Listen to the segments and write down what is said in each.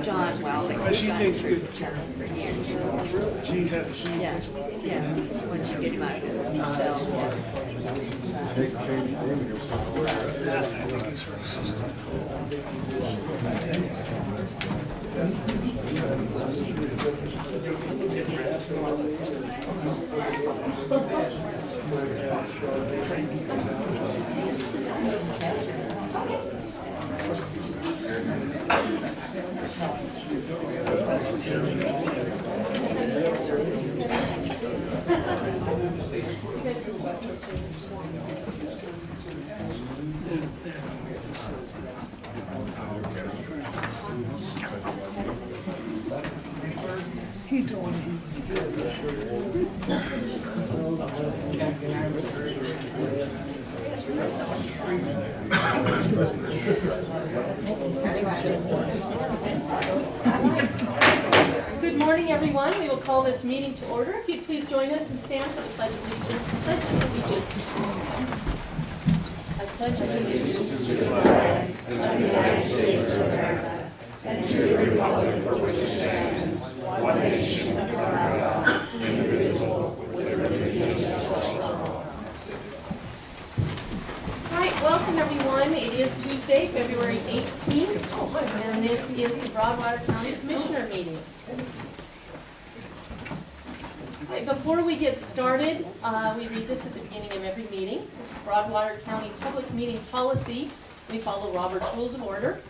John well, but she he's takes for good each other for years. She Yeah, yeah, once you get him out of his shell. that, I think is her assistant. He told me he was good. Good morning, everyone. We will call this meeting to order. If you'd please join us and stand for the Pledge of Allegiance. Pledge of Allegiance. I pledge allegiance to the flag of the United States of America and to the republic for which it stands, one nation under God, indivisible, with liberty and justice for all. All right, welcome everyone. It is Tuesday, February 18th, and this is the Broadwater County Commissioner meeting. All right, before we get started, we read this at the beginning of every meeting. This is Broadwater County Public Meeting Policy. We follow Robert's Rules of Order.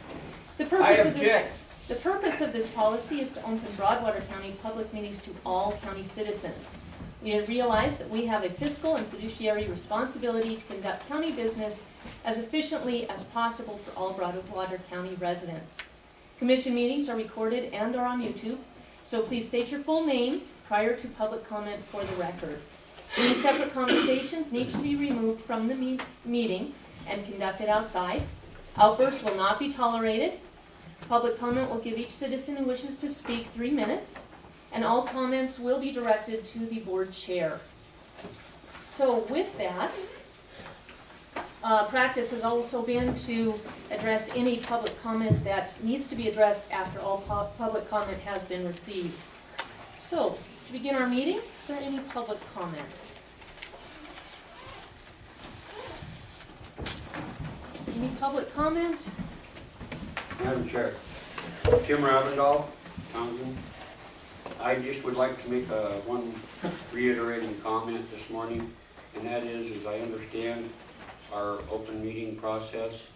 The purpose of this policy is to open Broadwater County public meetings to all county citizens. We realize that we have a fiscal and fiduciary responsibility to conduct county business as efficiently as possible for all Broadwater County residents. Commission meetings are recorded and are on YouTube, so please state your full name prior to public comment for the record. Any separate conversations need to be removed from the meeting and conducted outside. Outbursts will not be tolerated. Public comment will give each citizen who wishes to speak 3 minutes, and all comments will be directed to the board chair. So with that, practice has also been to address any public comment that needs to be addressed after all public comment has been received. So, to begin our meeting, is there any public comment? Any public comment? Madam Chair, Tim Ravendall, Townsend. I just would like to make one reiterating comment this morning, and that is, as I understand, our open meeting process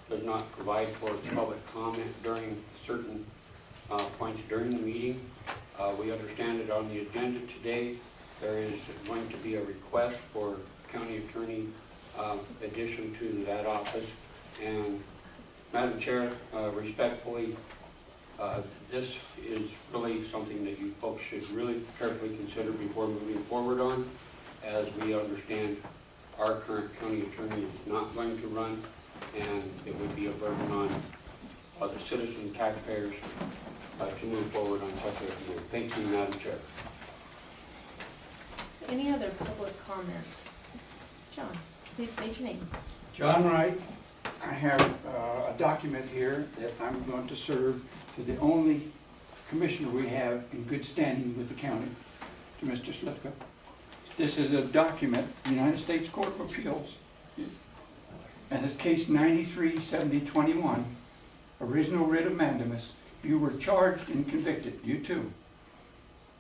does not provide for public comment during certain points during the meeting. We understand that on the agenda today, there is going to be a request for county attorney addition to that office. And Madam Chair, respectfully, this is really something that you folks should really carefully consider before moving forward on, as we understand our current county attorney is not going to run, and it would be a burden on the citizen taxpayers to move forward on such a move. Thank you, Madam Chair. Any other public comment? John, please state your name. John Wright. I have a document here that I'm going to serve to the only commissioner we have in good standing with the county, to Mr. Slifka. This is a document, United States Court of Appeals, and it's case 93-7021, original writ of mandamus. You were charged and convicted, you too,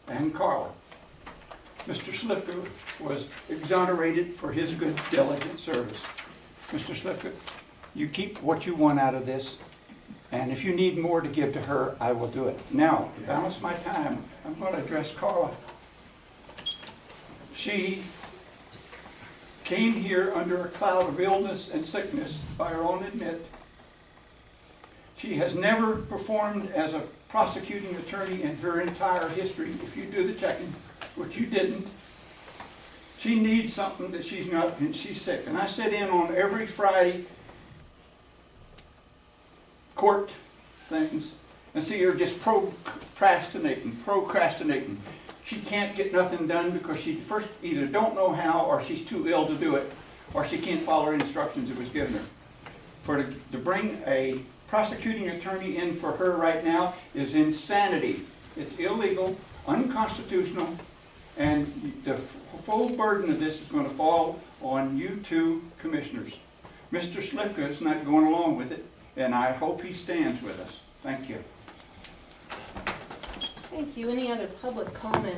and Carla. Mr. Slifka was exonerated for his good, diligent service. Mr. Slifka, you keep what you want out of this, and if you need more to give to her, I will do it. Now, to balance my time, I'm going to address Carla. She came here under a cloud of illness and sickness, by her own admit. She has never performed as a prosecuting attorney in her entire history, if you do the checking, which you didn't. She needs something that she's not, and she's sick. And I sit in on every Friday court things and see her just procrastinating. She can't get nothing done because she first either don't know how, or she's too ill to do it, or she can't follow her instructions that was given her. To bring a prosecuting attorney in for her right now is insanity. It's illegal, unconstitutional, and the full burden of this is going to fall on you two commissioners. Mr. Slifka is not going along with it, and I hope he stands with us. Thank you. Thank you. Any other public comment?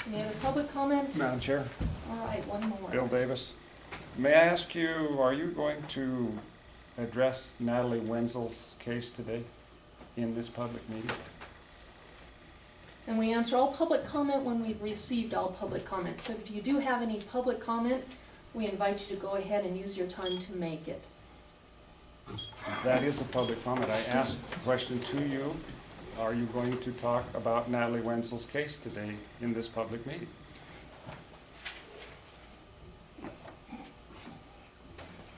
Any other public comment? Madam Chair, All right, one more. Bill Davis. May I ask you, are you going to address Natalie Wenzel's case today in this public meeting? And we answer all public comment when we've received all public comment. So if you do have any public comment, we invite you to go ahead and use your time to make it. That is a public comment. I asked a question to you. Are you going to talk about Natalie Wenzel's case today in this public meeting?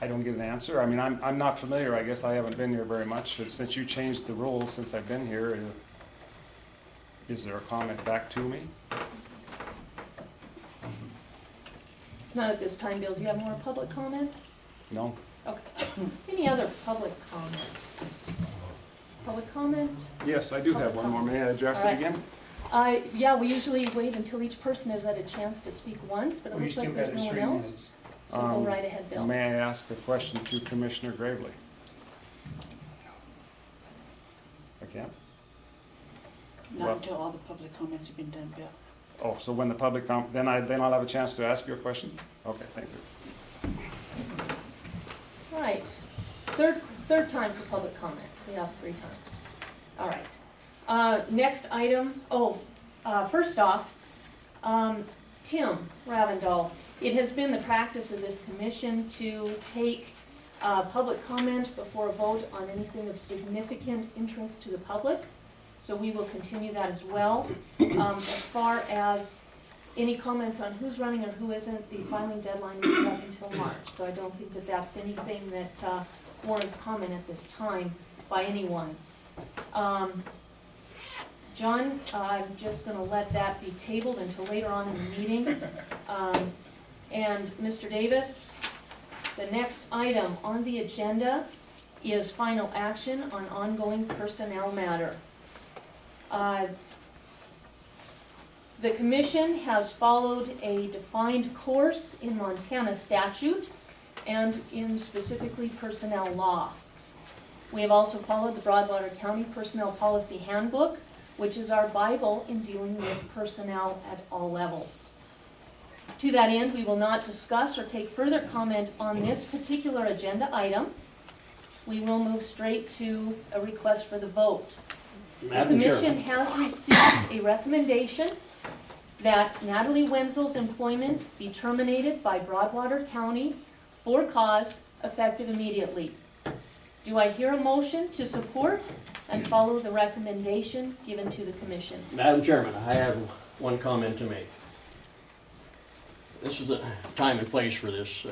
I don't get an answer. I mean, I'm not familiar. I guess I haven't been here very much. Since you changed the rules since I've been here, is there a comment back to me? Not at this time, Bill. Do you have more public comment? No? Okay. Any other public comment? Public comment? Yes, I do have one more. May I address All it right. again? Yeah, we usually wait until each person has had a chance to speak once, but it looks like there's no one else. So go right ahead, Bill. May I ask a question to Commissioner Gravely? I can't? Not Well- until all the public comments have been done, Bill. Oh, so when the public then I'll have a chance to ask you a question? Okay, thank you. All right. Third time for public comment. We asked 3 times. All right. Next item, first off, Tim Ravendall. It has been the practice of this commission to take public comment before a vote on anything of significant interest to the public. So we will continue that as well. As far as any comments on who's running or who isn't, the filing deadline is up until March. So I don't think that that's anything that warrants comment at this time by anyone. John, I'm just going to let that be tabled until later on in the meeting. And Mr. Davis, the next item on the agenda is final action on ongoing personnel matter. The commission has followed a defined course in Montana statute and in specifically personnel law. We have also followed the Broadwater County Personnel Policy Handbook, which is our Bible in dealing with personnel at all levels. To that end, we will not discuss or take further comment on this particular agenda item. We will move straight to a request for the vote. The commission has received a recommendation that Natalie Wenzel's employment be terminated by Broadwater County for cause effective immediately. Do I hear a motion to support and follow the recommendation given to the commission? Madam Chairman, I have one comment to make. This is the time and place for this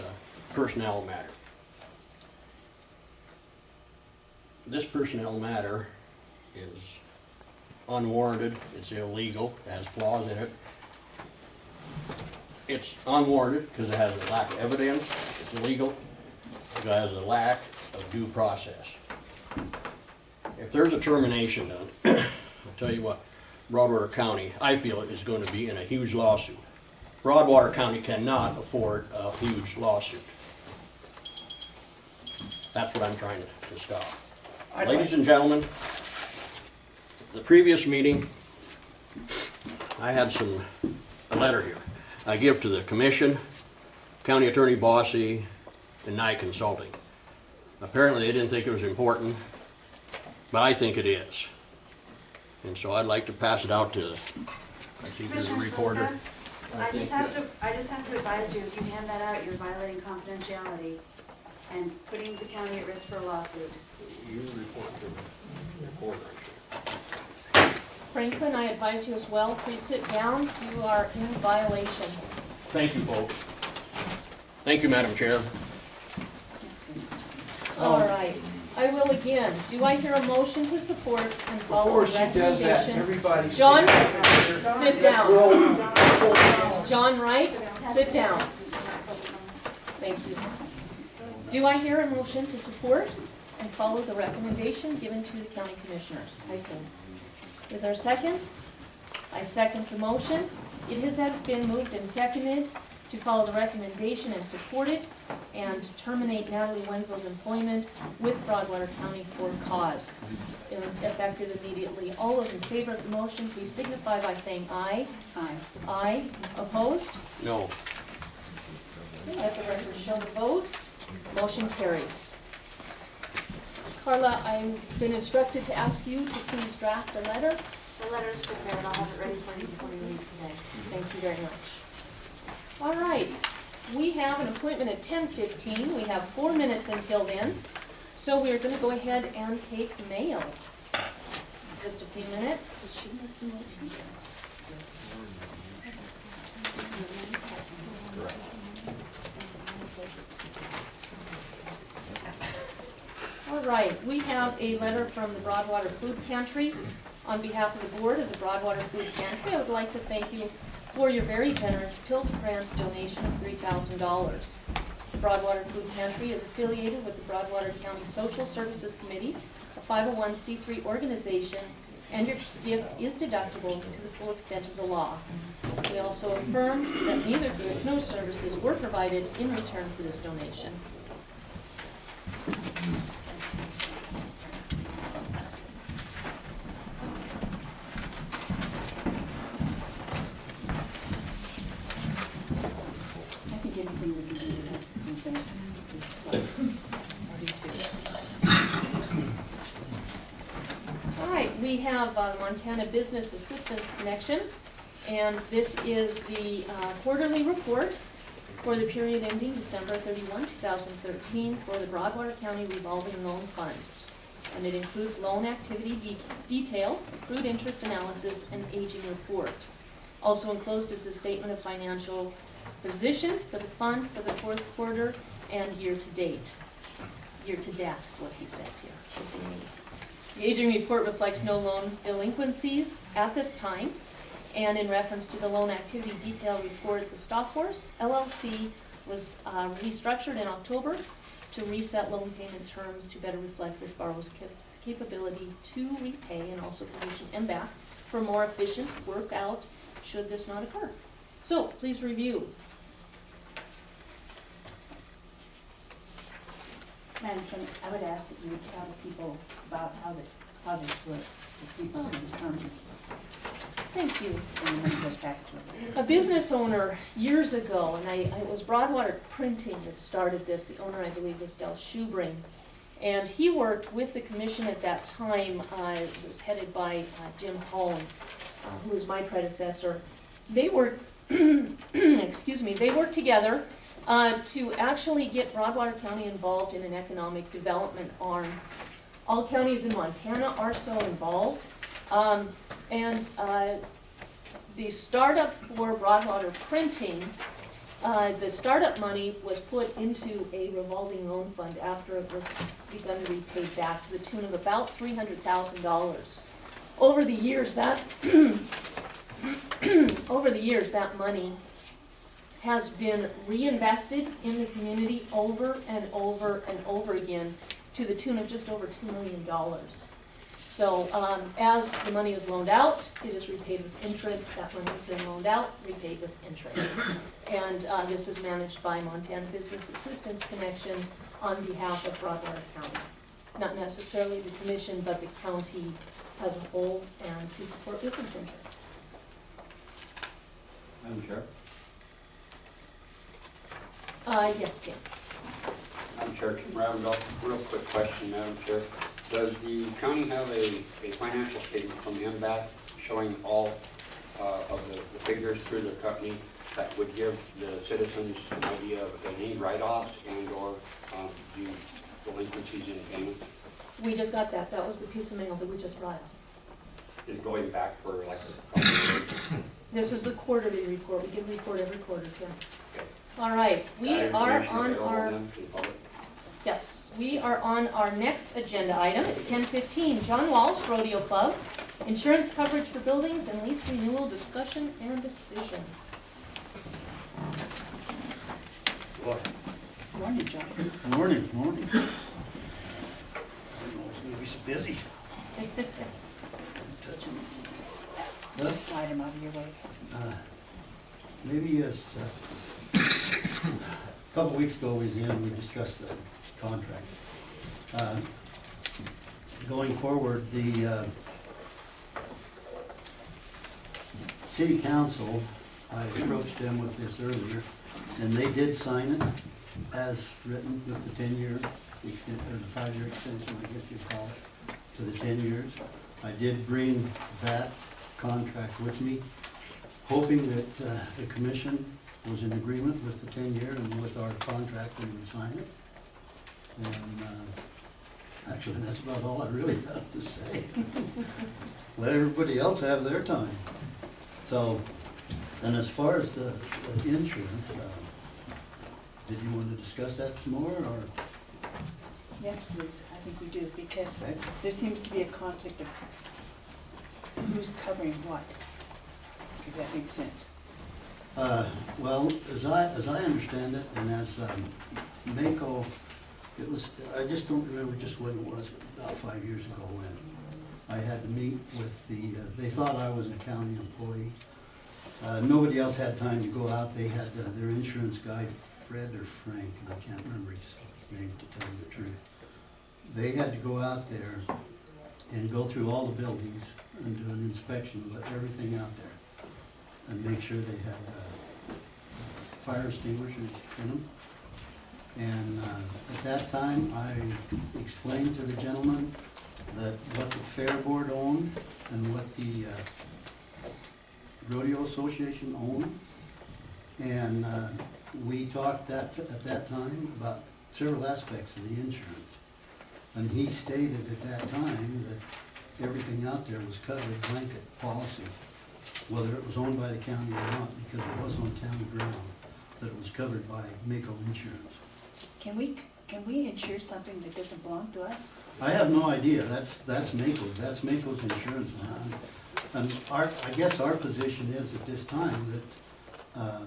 personnel matter. This personnel matter is unwarranted, it's illegal, it has flaws in it. It's unwarranted because it has a lack of evidence, it's illegal, it has a lack of due process. If there's a termination done, I'll tell you what, Broadwater County, I feel it is going to be in a huge lawsuit. Broadwater County cannot afford a huge lawsuit. That's what I'm trying to stop. Ladies and gentlemen, the previous meeting, I had a letter here. I give to the commission, County Attorney Bossy, and Nye Consulting. Apparently they didn't think it was important, but I think it is. And so I'd like to pass it out to, I see there's a Commissioner reporter. Slifka, I just have to advise you, if you hand that out, you're violating confidentiality and putting the county at risk for a lawsuit. You report to the reporter, Franklin, I advise you as well, please sit down. You are in violation. Thank you, folks. Thank you, Madam Chair. All right. I will again. Do I hear a motion to support and follow Before the she does that, recommendation? everybody. John? stand up here. Sit down. John Wright, sit down. Thank you. Do I hear a motion to support and follow the recommendation given to the county commissioners? I said, Is there a second? I second the motion. It has been moved and seconded to follow the recommendation and support it and terminate Natalie Wenzel's employment with Broadwater County for cause, effective immediately. All those in favor of the motion, please signify by saying aye. aye. Aye. Opposed? No. Let the record show the votes. Motion carries. Carla, I've been instructed to ask you to please draft a letter. The letter's prepared, I'll have it ready for you before you leave today. Thank you very much. All right, we have an appointment at 10:15. We have 4 minutes until then. So we are going to go ahead and take mail. Just a few minutes. Did she make the motion? All right, we have a letter from the Broadwater Food Pantry. On behalf of the board of the Broadwater Food Pantry, I would like to thank you for your very generous PILT grant donation of $3,000. The Broadwater Food Pantry is affiliated with the Broadwater County Social Services Committee, a 501c3 organization, and your gift is deductible to the full extent of the law. We also affirm that neither goods nor services were provided in return for this donation. I think anything we can do to help them is plus. All right, we have Montana Business Assistance Connection, and this is the quarterly report for the period ending December 31, 2013 for the Broadwater County Revolving Loan Fund. And it includes loan activity detail, accrued interest analysis, and aging report. Also enclosed is a statement of financial position for the fund for the fourth quarter and year to date. Year to death is what he says here. This evening. The aging report reflects no loan delinquencies at this time. And in reference to the loan activity detail report, the Stockhorse LLC was restructured in October to reset loan payment terms to better reflect this borrower's capability to repay and also position MBAC for more efficient workout should this not occur. So please review. Madam Chairman, I would ask that you would tell the people about how this works, the people in this county, Thank you. and then it goes back to it. A business owner years ago, and it was Broadwater Printing that started this. The owner, I believe, was Del Schubring. And he worked with the commission at that time. It was headed by Jim Holm, who was my predecessor. They worked, excuse me, they worked together to actually get Broadwater County involved in an economic development arm. All counties in Montana are so involved. The startup for Broadwater Printing, the startup money was put into a revolving loan fund after it was begun to be paid back to the tune of about $300,000. Over the years, that money has been reinvested in the community over and over and over again to the tune of just over $2 million. So as the money is loaned out, it is repaid with interest. That money has been loaned out, repaid with interest. And this is managed by Montana Business Assistance Connection on behalf of Broadwater County. Not necessarily the commission, but the county as a whole, and to support business interests. Madam Chair? Yes, Jim. Madam Chair, Tim Ravendell, real quick question, Madam Chair. Does the county have a financial statement from MBAC showing all of the figures through the company that would give the citizens an idea of any write-offs and/or the delinquencies in payments? We just got that. That was the piece of mail that we just brought out. Is going back for like a couple of years? This is the quarterly report. We give a report every quarter, Tim. Okay. All right, we That are information on available our, then to the public? yes, we are on our next agenda item. It's 10:15. John Walsh, Rodeo Club, insurance coverage for buildings and lease renewal discussion and decision. Morning, John. Morning, morning. I didn't know it was gonna be so busy. Touching. Just slide him out of your way. Maybe as, a couple weeks ago, we discussed the contract. Going forward, the city council, I approached them with this earlier, and they did sign it as written with the 10-year, or the 5-year extension, I guess you'd call it, to the 10 years. I did bring that contract with me, hoping that the commission was in agreement with the 10-year and with our contract when we sign it. And actually, that's about all I really have to say. Let everybody else have their time. So, and as far as the insurance, did you want to discuss that some more, or? Yes, please, I think we do, because Okay. there seems to be a conflict of who's covering what, if that makes sense. Well, as I understand it, and as Mako, it was, I just don't remember just when it was, about 5 years ago, when I had to meet with they thought I was a county employee. Nobody else had time to go out. They had their insurance guy, Fred or Frank, and I can't remember his name to tell you the truth. They had to go out there and go through all the buildings and do an inspection of everything out there and make sure they had fire extinguishers in them. And at that time, I explained to the gentleman that what the Fair Board owned and what the Rodeo Association owned. And we talked at that time about several aspects of the insurance. And he stated at that time that everything out there was covered blanket policy, whether it was owned by the county or not, because it was on county ground, that it was covered by Mako Insurance. Can we insure something that doesn't belong to us? I have no idea. That's Mako's. That's Mako's insurance. And I guess our position is at this time that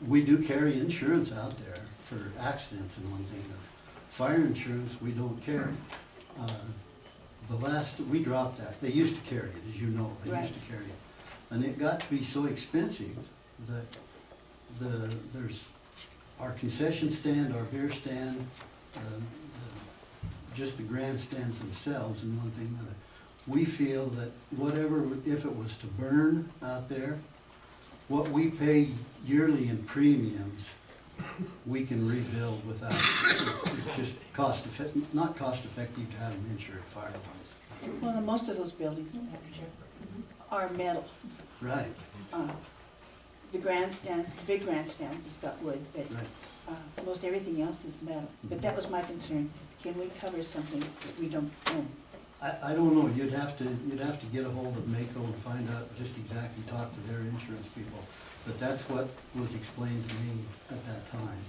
we do carry insurance out there for accidents and one thing. Fire insurance, we don't carry. We dropped that. They used to carry it, as you know. They used to carry it. And it got to be so expensive that there's our concession stand, our beer stand, just the grandstands themselves and one thing or another. We feel that whatever, if it was to burn out there, what we pay yearly in premiums, we can rebuild without, it's just not cost effective to have them insured fire-wise. Well, most of those buildings are metal. Right, The grandstands, the big grandstands has got wood, but right. most everything else is metal. But that was my concern. Can we cover something that we don't own? I don't know, you'd have to get a hold of Mako and find out, just exactly talk to their insurance people. But that's what was explained to me at that time.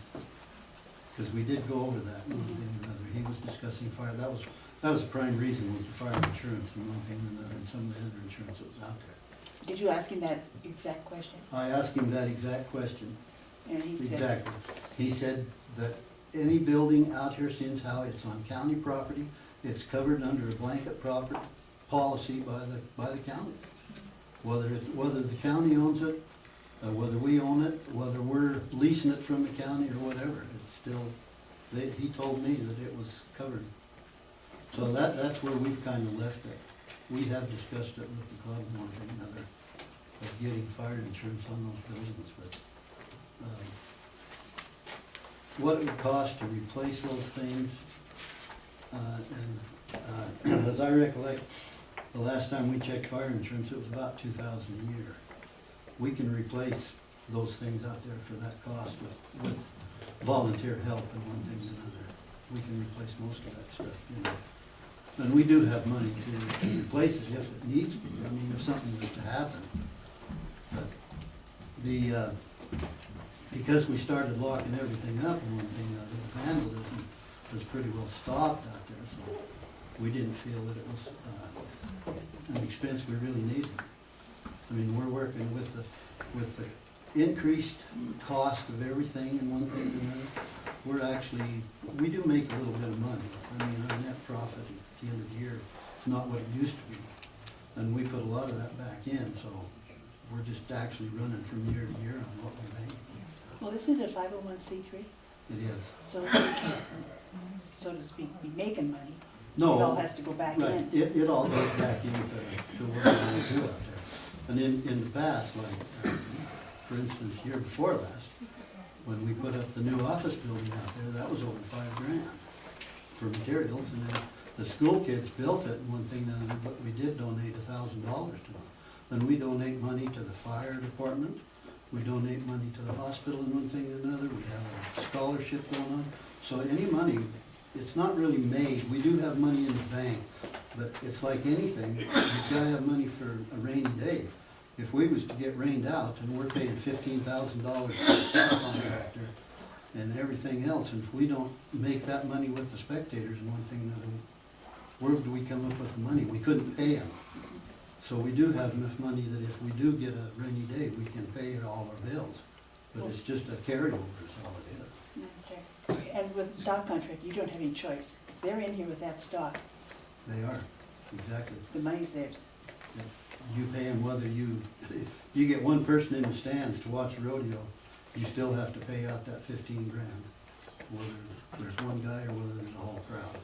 Because we did go over that, one thing and another. He was discussing fire, that was the prime reason, was the fire insurance and one thing and another, and some of the other insurance that was out there. Did you ask him that exact question? I asked him that exact question. And he said, Exactly. He said that any building out here, since how it's on county property, it's covered under a blanket policy by the county. Whether the county owns it, whether we own it, whether we're leasing it from the county or whatever, it's still, he told me that it was covered. So that's where we've kind of left it. We have discussed it with the club and one thing or another, of getting fire insurance on those buildings, but what it would cost to replace those things, and as I recollect, the last time we checked fire insurance, it was about $2,000 a year. We can replace those things out there for that cost with volunteer help and one thing and another. We can replace most of that stuff, you know. And we do have money to replace it if it needs to be. I mean, if something was to happen. But because we started locking everything up and one thing, the vandalism was pretty well stopped out there, so we didn't feel that it was an expense we really needed. I mean, we're working with the increased cost of everything and one thing and another. we're actually, we do make a little bit of money. I mean, our net profit at the end of the year, it's not what it used to be. And we put a lot of that back in, so we're just actually running from year to year on what we make. Well, isn't it a 501c3? It is. So we can't, so to speak, be making money. No. It all has to go back Right, in. it all goes back into what we're gonna do out there. And in the past, like, for instance, year before last, when we put up the new office building out there, that was over $5,000 for materials, and then the school kids built it, and one thing, but we did donate $1,000 to them. And we donate money to the fire department, we donate money to the hospital and one thing and another, we have a scholarship going on. So any money, it's not really made, we do have money in the bank, but it's like anything, you've gotta have money for a rainy day. If we was to get rained out and we're paying $15,000 to the contractor and everything else, and if we don't make that money with the spectators and one thing and another, where do we come up with the money? We couldn't pay them. So we do have enough money that if we do get a rainy day, we can pay all our bills. But it's just a carryover is all it is. Okay. And with the stock contract, you don't have any choice. If they're in here with that stock, They are, exactly. the money's theirs. You pay them whether you get one person in the stands to watch a rodeo, you still have to pay out that $15,000, whether there's one guy or whether there's a whole crowd.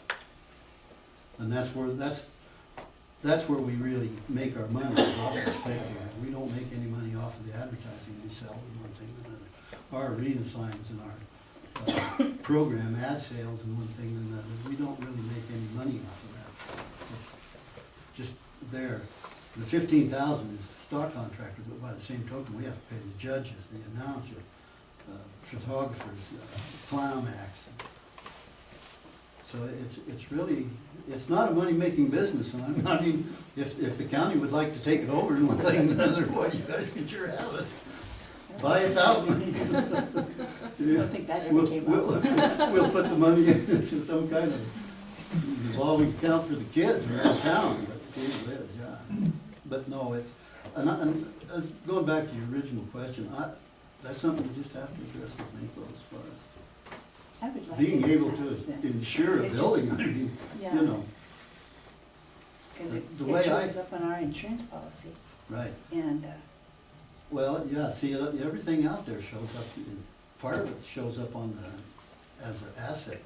And that's where we really make our money, is off the spectators. We don't make any money off of the advertising we sell and one thing or another. Our arena signs and our program ad sales and one thing and another, we don't really make any money off of that. It's just there. The $15,000 is the stock contractor, but by the same token, we have to pay the judges, the announcer, photographers, clown acts. So it's really, it's not a money-making business. And I mean, if the county would like to take it over and one thing and another, boy, you guys can sure have it. Buy us out. I don't think that ever came up. We'll put the money into some kind of revolving account for the kids around town, but it is, yeah. But no, it's, and going back to your original question, that's something we just have to address with NACO as far as I would like being to able ask to them. insure a It just- building, I mean, Yeah. you know, Because it the way I- shows up on our insurance policy, right. and, Well, yeah, see, everything out there shows up, part of it shows up on the, as an asset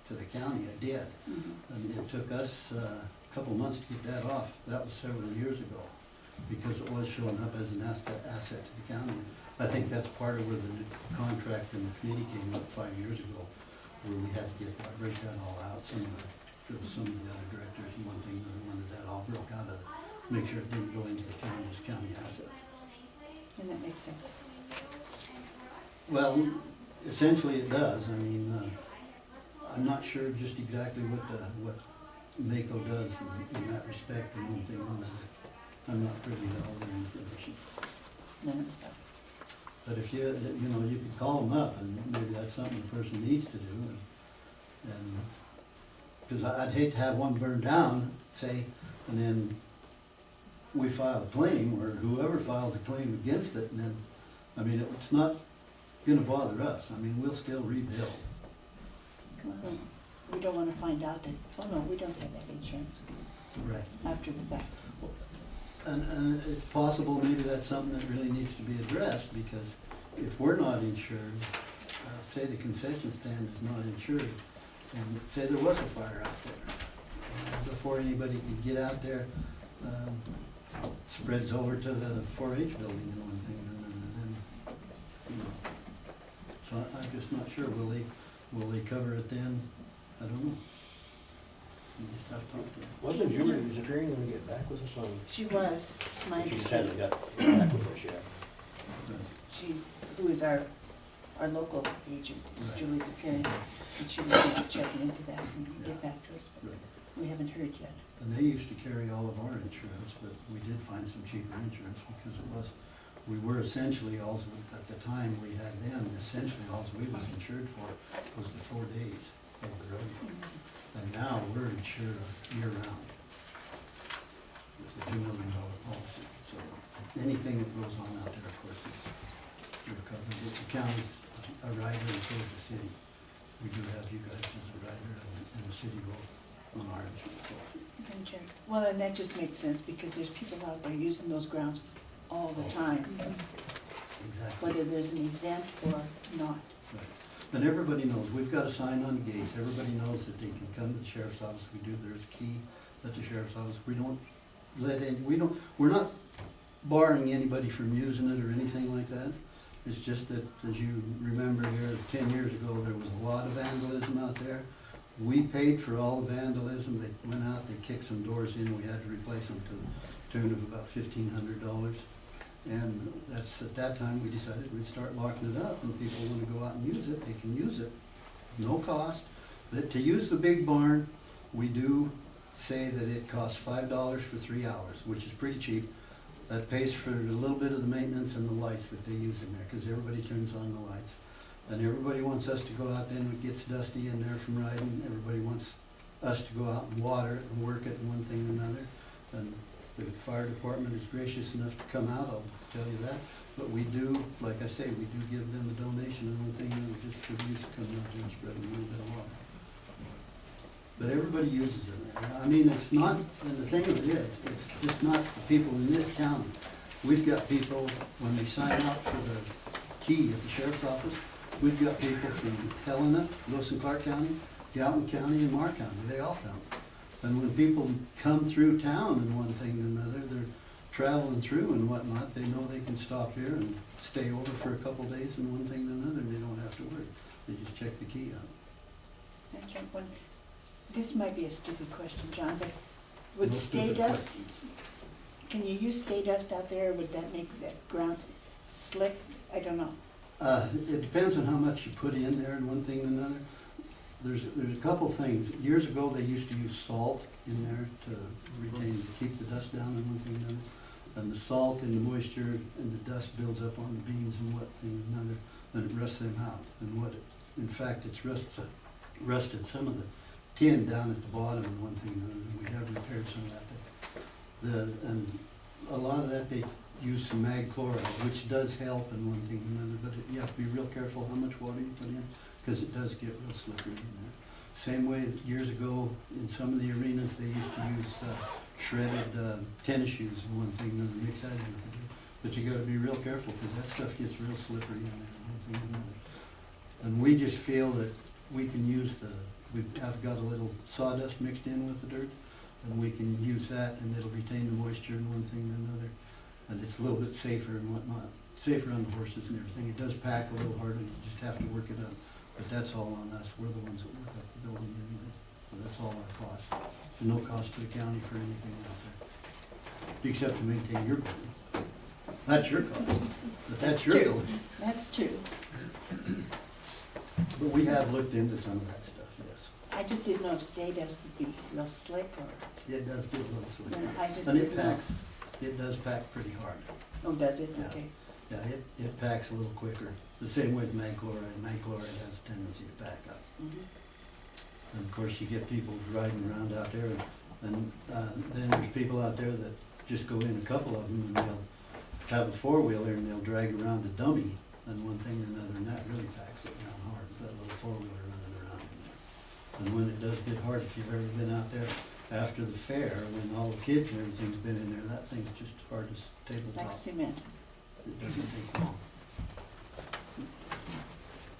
to the county, it did. I mean, it took us a couple of months to get that off, that was several years ago, because it was showing up as an asset to the county. I think that's part of where the contract and the committee came up 5 years ago, where we had to break that all out. There was some of the other directors and one thing that wanted that all broke out of, make sure it didn't go into the county's county assets. and that makes sense. Well, essentially it does. I mean, I'm not sure just exactly what MACO does in that respect and one thing or another. I'm not privy to all the information. None of us are. But if you could call them up and maybe that's something the person needs to do. And, because I'd hate to have one burned down, say, and then we file a claim, or whoever files a claim against it, and then, I mean, it's not gonna bother us. I mean, we'll still rebuild. Well, we don't want to find out that, oh no, we don't have that insurance Right. after the fact. And it's possible maybe that's something that really needs to be addressed, because if we're not insured, say the concession stand is not insured, and say there was a fire out there, and before anybody could get out there, spreads over to the 4-H building and one thing, and then, you know. So I'm just not sure, will they cover it then? I don't know. You just have to talk to them. Wasn't Julie who's agreeing to get back with us on, She was, my she just understanding, hasn't got back with us yet. she, who is our local agent, is Right. Julie's attorney, and she was going to check into that and get back to us, but Right. we haven't heard yet. And they used to carry all of our insurance, but we did find some cheaper insurance because we were essentially, at the time we had then, essentially all we was insured for was the 4 days of the rodeo. And now we're insured year round with the $2 million policy. So anything that goes on out there, of course, we're covered. The county's a rider and so is the city. we do have you guys as a rider and the city will on our insurance policy. Madam Chair. Well, and that just makes sense, because there's people out there using those grounds all the time, Exactly. whether there's an event or not. Right. And everybody knows, we've got a sign on the gates, everybody knows that they can come to the sheriff's office, we do, there's a key at the sheriff's office, we don't let in, we're not barring anybody from using it or anything like that. It's just that, as you remember here, 10 years ago, there was a lot of vandalism out there. We paid for all the vandalism, they went out, they kicked some doors in, we had to replace them to the tune of about $1,500. And that's, at that time, we decided we'd start locking it up, and people want to go out and use it, they can use it, no cost. That to use the big barn, we do say that it costs $5 for 3 hours, which is pretty cheap. That pays for a little bit of the maintenance and the lights that they use in there, because everybody turns on the lights. And everybody wants us to go out then, when it gets dusty in there from riding, everybody wants us to go out and water it and work it and one thing and another. And the fire department is gracious enough to come out, I'll tell you that. But we do, like I say, we do give them a donation and one thing, just for the use of coming out there and spreading a little bit of water. But everybody uses it. I mean, it's not, and the thing of it is, it's just not the people in this county. We've got people, when they sign up for the key at the sheriff's office, we've got people from Helena, Lewis and Clark County, Gallatin County, and Marr County, they all come. And when people come through town and one thing and another, they're traveling through and whatnot, they know they can stop here and stay over for a couple days and one thing and another, and they don't have to worry. They just check the key out. Madam Chair, this might be a stupid question, John, but would No stay stupid dust, questions. can you use stay dust out there, or would that make that ground slick? I don't know. It depends on how much you put in there and one thing and another. There's a couple things. Years ago, they used to use salt in there to retain, to keep the dust down and one thing and another. And the salt and the moisture and the dust builds up on the beans and what thing and another, and it rusts them out. And in fact, it's rusted some of the tin down at the bottom and one thing and another, and we have repaired some of that. And a lot of that, they use some mag chloride, which does help in one thing and another, but you have to be real careful how much water you put in, because it does get real slippery in there. Same way that years ago, in some of the arenas, they used to use shredded tennis shoes and one thing and another, mix that in with it. But you gotta be real careful, because that stuff gets real slippery in there, one thing and another. And we just feel that we can use we have got a little sawdust mixed in with the dirt, and we can use that, and it'll retain the moisture and one thing and another. And it's a little bit safer and whatnot, safer on the horses and everything. It does pack a little harder, you just have to work it up. But that's all on us, we're the ones that work up the building anyway. So that's all our cost. There's no cost to the county for anything out there, except to maintain your building. That's your cost, but that's your true. building. That's true. But we have looked into some of that stuff, yes. I just didn't know if stay dust would be real slick, or, It does get a little slippery. I just And it didn't know. packs, it does pack pretty hard. Oh, does it? Yeah. Okay. Yeah, it packs a little quicker. The same way with mag chloride. Mag chloride has a tendency to pack up. Mhm. And of course, you get people riding around out there, and then there's people out there that just go in, a couple of them, and they'll have a four-wheeler and they'll drag around a dummy and one thing or another, and that really packs it down hard, that little four-wheeler running around in there. And when it does get hard, if you've ever been out there after the fair, when all the kids and everything's been in there, that thing's just hard as Like tabletop. cement. It doesn't take long.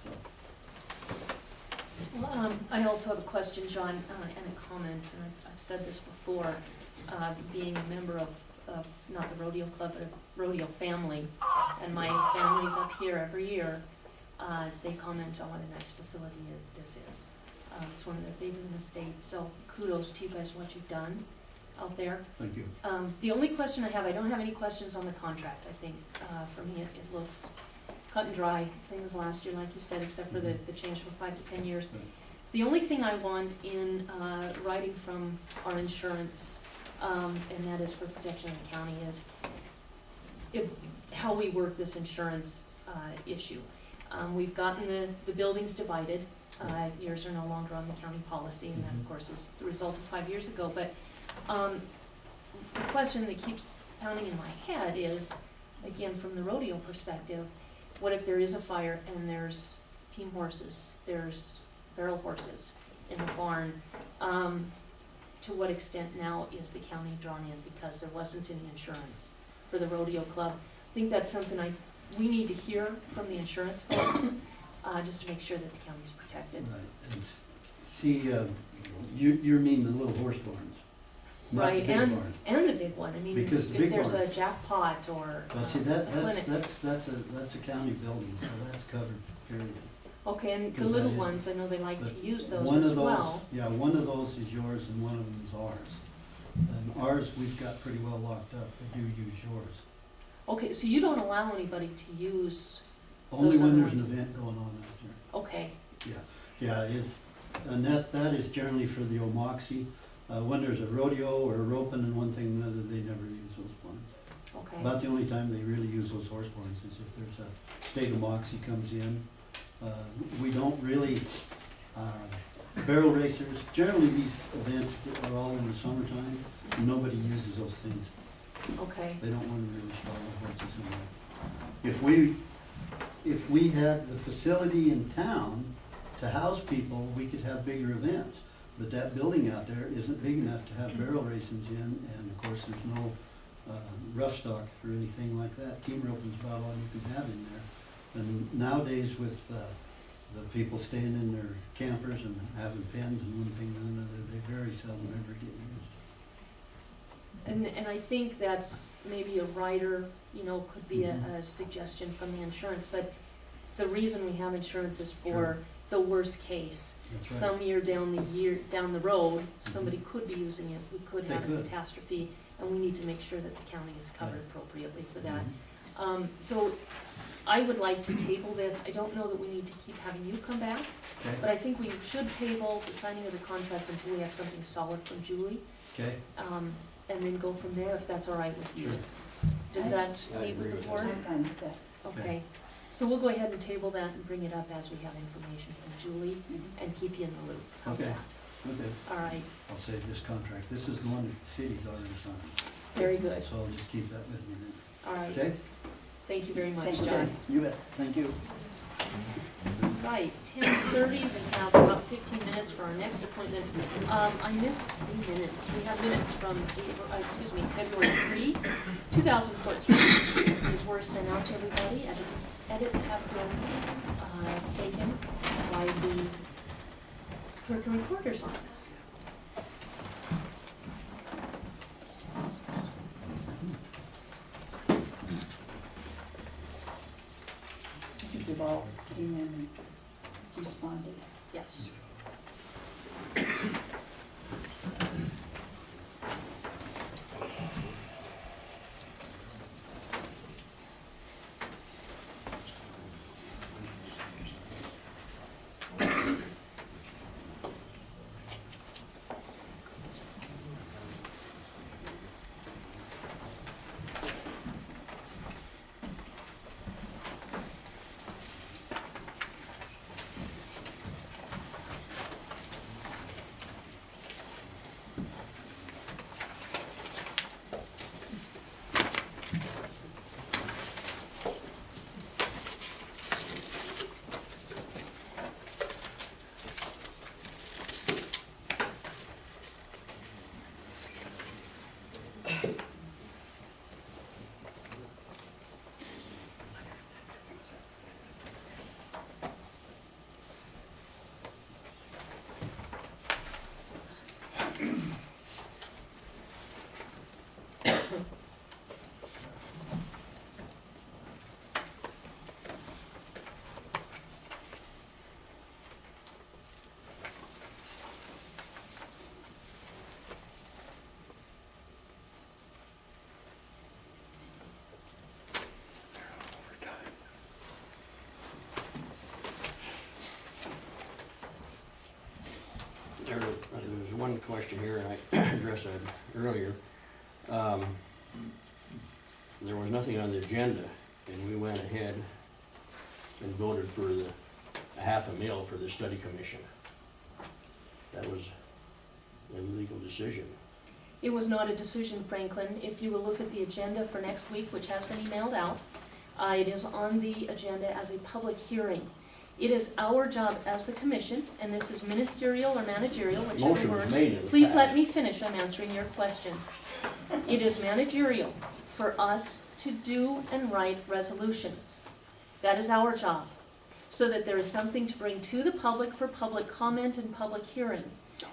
So, Well, I also have a question, John, and a comment, and I've said this before, being a member of not the rodeo club, but a rodeo family, and my family's up here every year, they comment on what a nice facility this is. It's one of their favorite in the state, so kudos to you guys for what you've done out there. thank you. The only question I don't have any questions on the contract. I think, for me, it looks cut and dry, same as last year, like you said, except for the change from 5 to 10 years. Right. The only thing I want in writing from our insurance, and that is for protection of the county, is how we work this insurance issue. We've gotten the buildings divided. Yours are no longer on the county policy, and that, of course, is the result of 5 years ago. But the question that keeps pounding in my head is, again, from the rodeo perspective, what if there is a fire and there's team horses, there's barrel horses in the barn. To what extent now is the county drawn in because there wasn't any insurance for the rodeo club? I think that's something we need to hear from the insurance folks, just to make sure that the county's protected. Right, and see, you mean the little horse barns, not the Right, big and, barn. and the big one, I mean, Because the if big there's a barn- jackpot or Well, see, a clinic. that's a county building, so that's covered, period. Okay, and the because little that is- ones, I know they like to But use those one as of those- well. Yeah, one of those is yours and one of them is ours. And ours, we've got pretty well locked up, they do use yours. Okay, so you don't allow anybody to use, Only Those when other there's ones. an event going on out there. okay, Yeah, and that is generally for the Omoxie. When there's a rodeo or a roping and one thing or another, they never use those barns. okay. About the only time they really use those horse barns is if there's a state Omoxie comes in. We don't really, barrel racers, generally these events are all in the summertime. Nobody uses those things. Okay, They don't want to really stall the horses in there. If we had the facility in town to house people, we could have bigger events. But that building out there isn't big enough to have barrel racings in, and of course, there's no rough stock or anything like that. Team roping's about all you can have in there. And nowadays with the people staying in their campers and having pens and one thing and another, they very seldom ever get used. and I think that's maybe a rider, could be a suggestion from the insurance, but the reason we have insurance is for Sure. the worst case. That's right. Some year down the road, somebody could be using it, we could They have a could. catastrophe, and we need to make sure that the county is covered Right. appropriately for that. Mhm. So I would like to table this. I don't know that we need to keep having you come back, but Okay, I think we should table the signing of the contract until we have something solid from Julie, okay, and then go from there, if that's all right with you. sure. Does that I meet with agree the with board? I'm fine with that. Okay, so we'll go ahead and table that and bring it up as we have information from Julie Mhm. and keep you in the loop. How's Okay. that? Okay, All right, I'll save this contract. This is the one that the city's already signed, very good. so I'll just keep that with me then. All right, Okay? thank you very much, Thank you. John. You bet, thank you. Right, 10:30, we have about 15 minutes for our next appointment. I missed 3 minutes. We have minutes from, February 3, 2014. These were sent out to everybody. Edits have been taken by the clerk and recorder's office. I think we've all seen them and responded. Yes. There was one question here, and I addressed that earlier. There was nothing on the agenda, and we went ahead and voted for the $500,000 for the study commission. That was a legal decision. It was not a decision, Franklin. If you will look at the agenda for next week, which has been emailed out, it is on the agenda as a public hearing. It is our job as the commission, and this is ministerial or managerial, whichever Motion was word. made in the Please past. let me finish, I'm answering your question. It is managerial for us to do and write resolutions. That is our job, so that there is something to bring to the public for public comment and public hearing.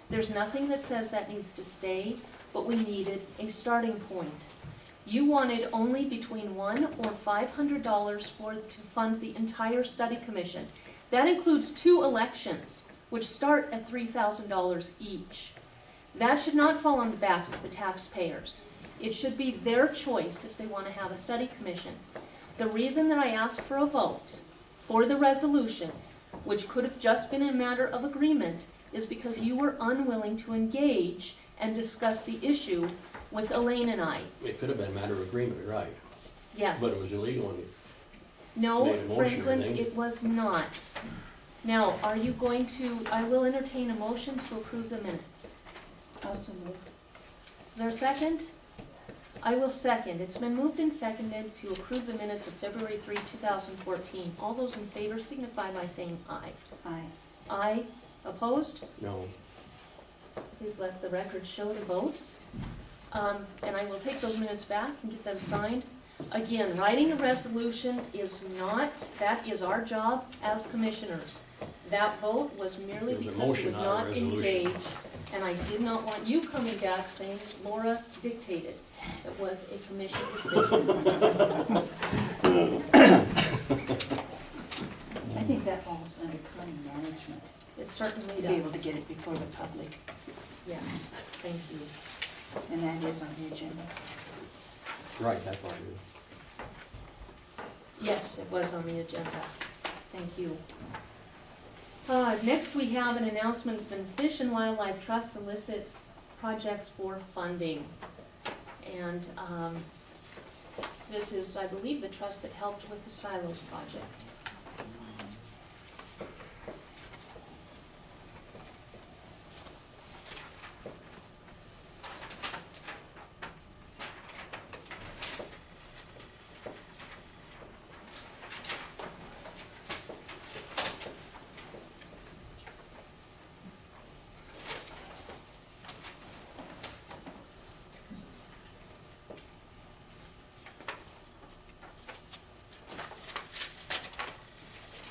There's nothing that says that needs to stay, but we needed a starting point. You wanted only between $100 or $500 to fund the entire study commission. That includes 2 elections, which start at $3,000 each. That should not fall on the backs of the taxpayers. It should be their choice if they want to have a study commission. The reason that I asked for a vote for the resolution, which could have just been a matter of agreement, is because you were unwilling to engage and discuss the issue with Elaine and I. It could have been a matter of agreement, right? Yes. But it was illegal and No, made a motion or Franklin, anything. it was not. Now, are you going to, I will entertain a motion to approve the minutes. Also move. Is there a second? I will second. It's been moved and seconded to approve the minutes of February 3, 2014. All those in favor signify by saying aye. Aye. Aye. Opposed? no. Please let the record show the votes. And I will take those minutes back and get them signed. Again, writing a resolution is not, that is our job as commissioners. That vote was merely It was a because you motion, would not a not resolution. engage. And I did not want you coming back saying Laura dictated. It was a commission decision. I think that falls under county management, It certainly to be able to does. get it before the public, Yes, thank you. and that is on the agenda. Right, that's what it is. Yes, it was on the agenda. Thank you. Next, we have an announcement from Fish and Wildlife Trust solicits projects for funding. And this is, I believe, the trust that helped with the Silos project.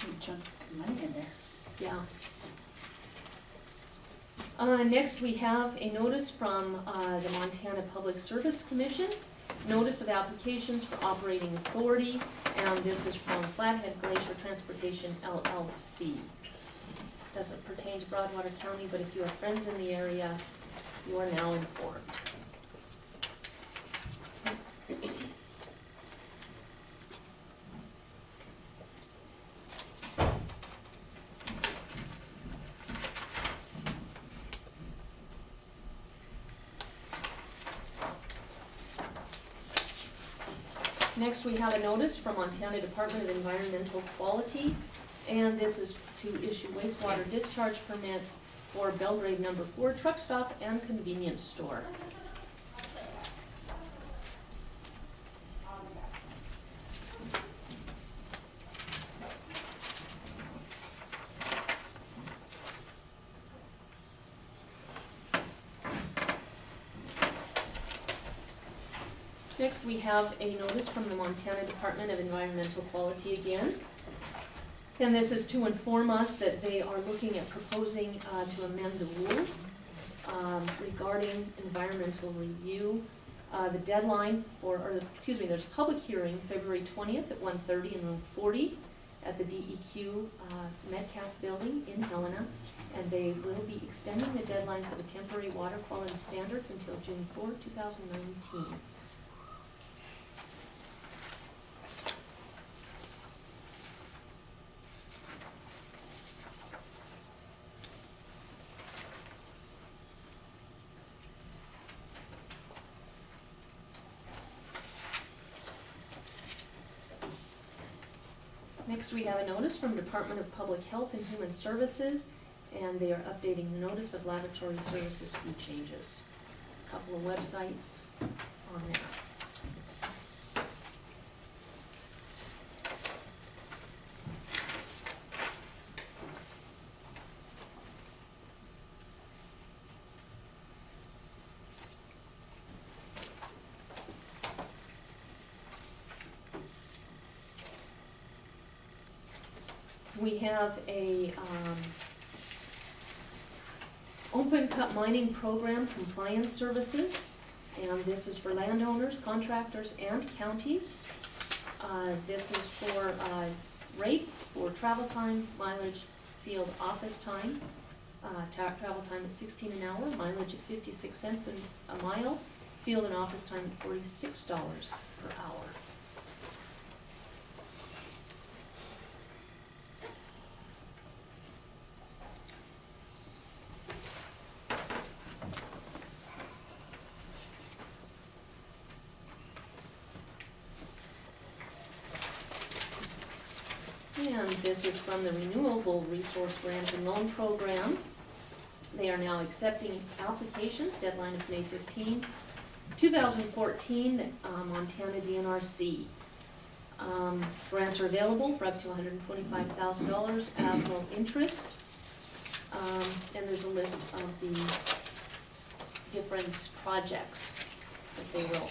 You chunk money in there. Yeah. Next, we have a notice from the Montana Public Service Commission, notice of applications for operating authority, and this is from Flathead Glacier Transportation LLC. Doesn't pertain to Broadwater County, but if you are friends in the area, you are now informed. Next, we have a notice from Montana Department of Environmental Quality, and this is to issue wastewater discharge permits for Belgrade Number 4 truck stop and convenience store. Next, we have a notice from the Montana Department of Environmental Quality again. And this is to inform us that they are looking at proposing to amend the rules regarding environmental review. The deadline for, there's a public hearing February 20th at 1:30 in room 40 at the DEQ Metcalf Building in Helena. And they will be extending the deadline for the temporary water quality standards until June 4, 2019. Next, we have a notice from Department of Public Health and Human Services, and they are updating the notice of laboratory services fee changes. A couple of websites on there. We have a open cut mining program compliance services, and this is for landowners, contractors, and counties. This is for rates for travel time, mileage, field office time. Travel time at 16 an hour, mileage at 56 cents a mile, field and office time at $46 per hour. And this is from the Renewable Resource Grant and Loan Program. They are now accepting applications, deadline of May 15, 2014, Montana DNRC. Grants are available for up to $125,000 at no interest. And there's a list of the different projects that they will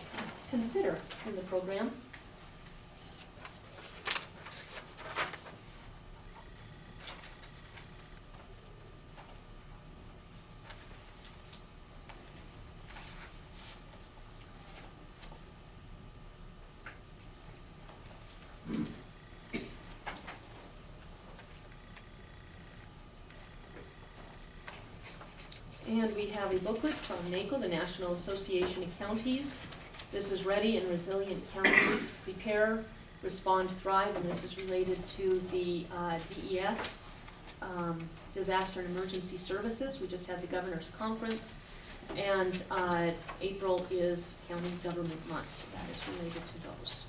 consider in the program. And we have a booklet from NACO, the National Association of Counties. This is Ready and Resilient Counties, Prepare, Respond, Thrive, and this is related to the DES, Disaster and Emergency Services. We just had the Governor's Conference, and April is County Government Month, so that is related to those.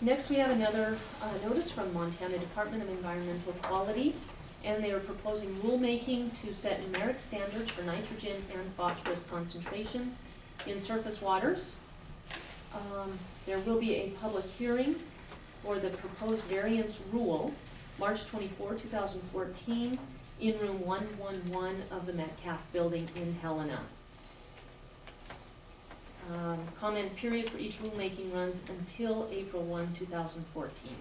Next, we have another notice from Montana Department of Environmental Quality, and they are proposing rulemaking to set numeric standards for nitrogen and phosphorus concentrations in surface waters. There will be a public hearing for the proposed variance rule, March 24, 2014, in room 111 of the Metcalf Building in Helena. Comment period for each rulemaking runs until April 1, 2014.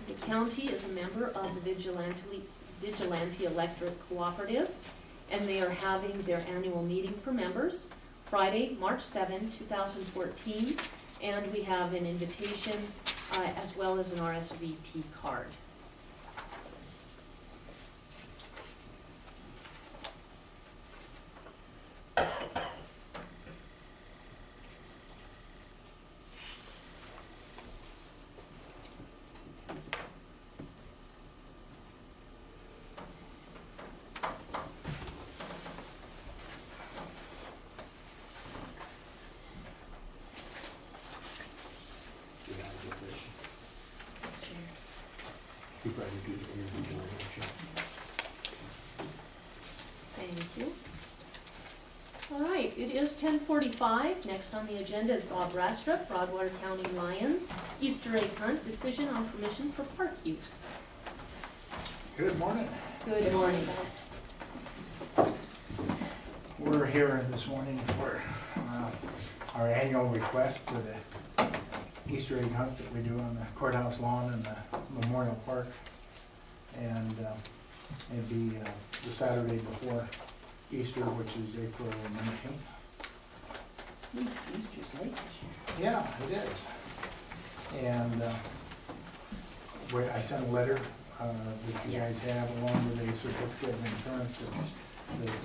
The county is a member of the Vigilante Electric Cooperative, and they are having their annual meeting for members Friday, March 7, 2014, and we have an invitation as well as an RSVP card. You probably do the interview, Thank you. All right, it is 10:45. Next on the agenda is Bob Rastrup, Broadwater County Lions, Easter egg hunt, decision on permission for park use. Good morning. Good morning, Bob. We're here this morning for our annual request for the Easter egg hunt that we do on the courthouse lawn and the Memorial Park. And It'd be the Saturday before Easter, which is April 19th. Easter's late this year. Yeah, it is. And I sent a letter that you guys Yes. have along with a certificate of insurance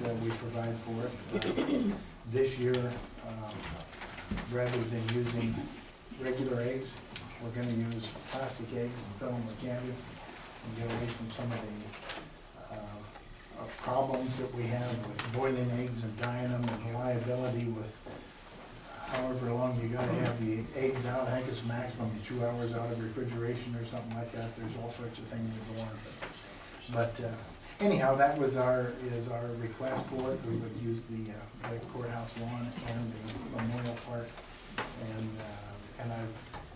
that we provide for it. This year, rather than using regular eggs, we're gonna use plastic eggs and fill them with candy and get away from some of the problems that we have with boiling eggs and dyeing them and reliability with however long you gotta have the eggs out. I think it's maximum 2 hours out of refrigeration or something like that. There's all sorts of things that go on. But anyhow, that was is our request for it. We would use the courthouse lawn and the memorial park. And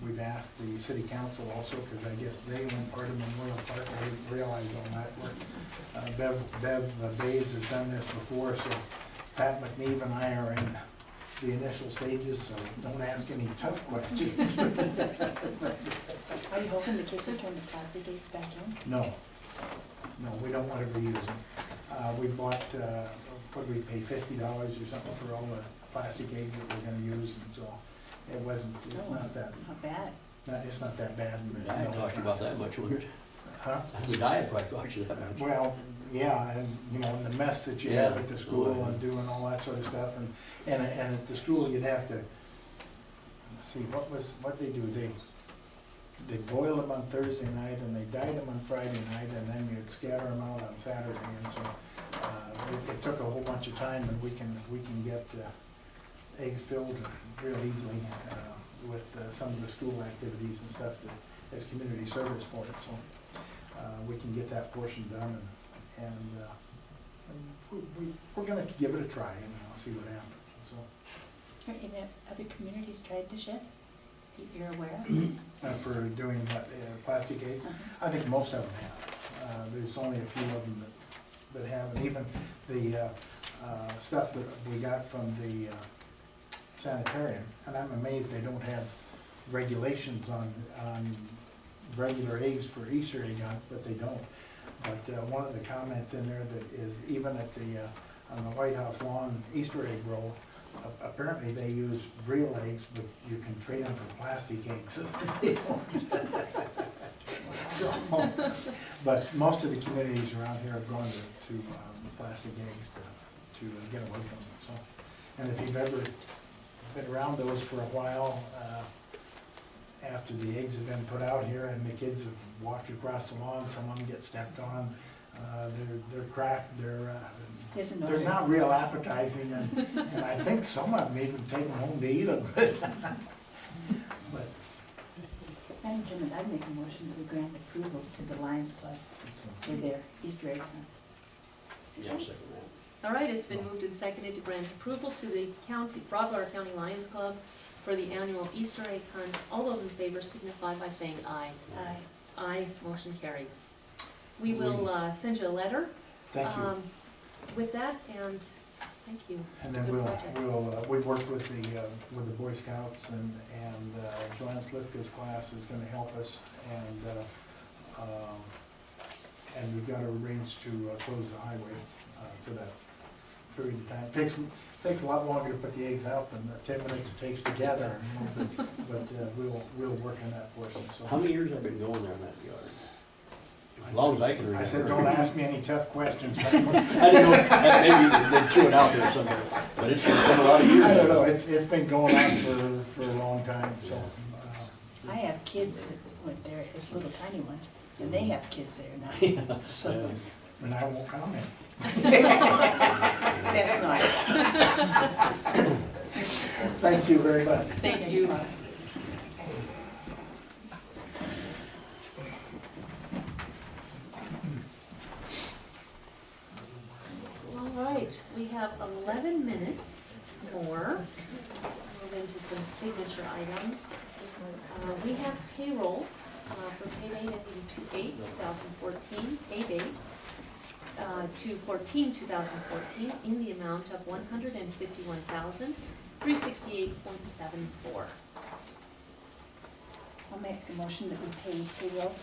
we've asked the city council also, because I guess they own part of Memorial Park. I didn't realize all that work. Bev Bays has done this before, so Pat McNeve and I are in the initial stages, so don't ask any tough questions. Are you hoping the kids will turn the plastic eggs back in? No, we don't want to reuse them. We bought, what did we pay, $50 or something for all the plastic eggs that we're gonna use, and so it's not that, Not bad. it's not that bad. The diet cost you about that much, wouldn't it? Huh? The diet probably cost you that much. Well, yeah, and, and the mess that you have at the school and doing all that sort of stuff, and at the school, you'd have to, let's see, what they do, they boil them on Thursday night, and they dyed them on Friday night, and then you'd scatter them out on Saturday, and so, it took a whole bunch of time, and we can get, eggs filled real easily, with, some of the school activities and stuff that, as community service for it, so, we can get that portion done, and we're gonna give it a try, and I'll see what happens, so. Have any other communities tried this yet? That you're aware of? For doing what, plastic eggs, I think most of them have. There's only a few of them that have, and even the stuff that we got from the sanitarium, and I'm amazed they don't have regulations on regular eggs for Easter egg hunt, but they don't. But one of the comments in there that is even at on the White House lawn Easter egg roll, apparently they use real eggs, but you can trade them for plastic eggs. So, but most of the communities around here have gone to plastic eggs to get away from it. So, and if you've ever been around those for a while, after the eggs have been put out here and the kids have walked across the lawn, some of them get stepped on, they're cracked, they're not real appetizing, and I think some of them even take them home to eat them. But Madam Chairman, I'd make a motion that we grant approval to the Lions Club for their Easter egg hunt. Yeah, I'll second that. All right, it's been moved and seconded to grant approval to the Broadwater County Lions Club for the annual Easter egg hunt. All those in favor signify by saying aye. Aye. Aye, motion carries. We will send you a letter thank you. with that, and thank you. And then Good project. we've worked with the Boy Scouts, and Joanne Slifka's class is gonna help us, and we've got to arrange to close the highway for that period of time. Takes a lot longer to put the eggs out than the 10 minutes it takes to gather, but we'll work on that portion, so. How many years have I been going there in that yard? As long as I can remember. I said, don't ask me any tough questions. I didn't know, maybe they threw it out there somewhere, but it's been a lot of years. I don't know, it's been going on for a long time, so. I have kids that went there as little tiny ones, and they have kids there now. So, And I won't comment. best not. Thank you very much. Thank you. All right, we have 11 minutes more. Move into some signature items. We have payroll for pay date ending 2/8/2014, pay date to 14/2014 in the amount of $151,368.74. I'll make the motion that we pay payroll.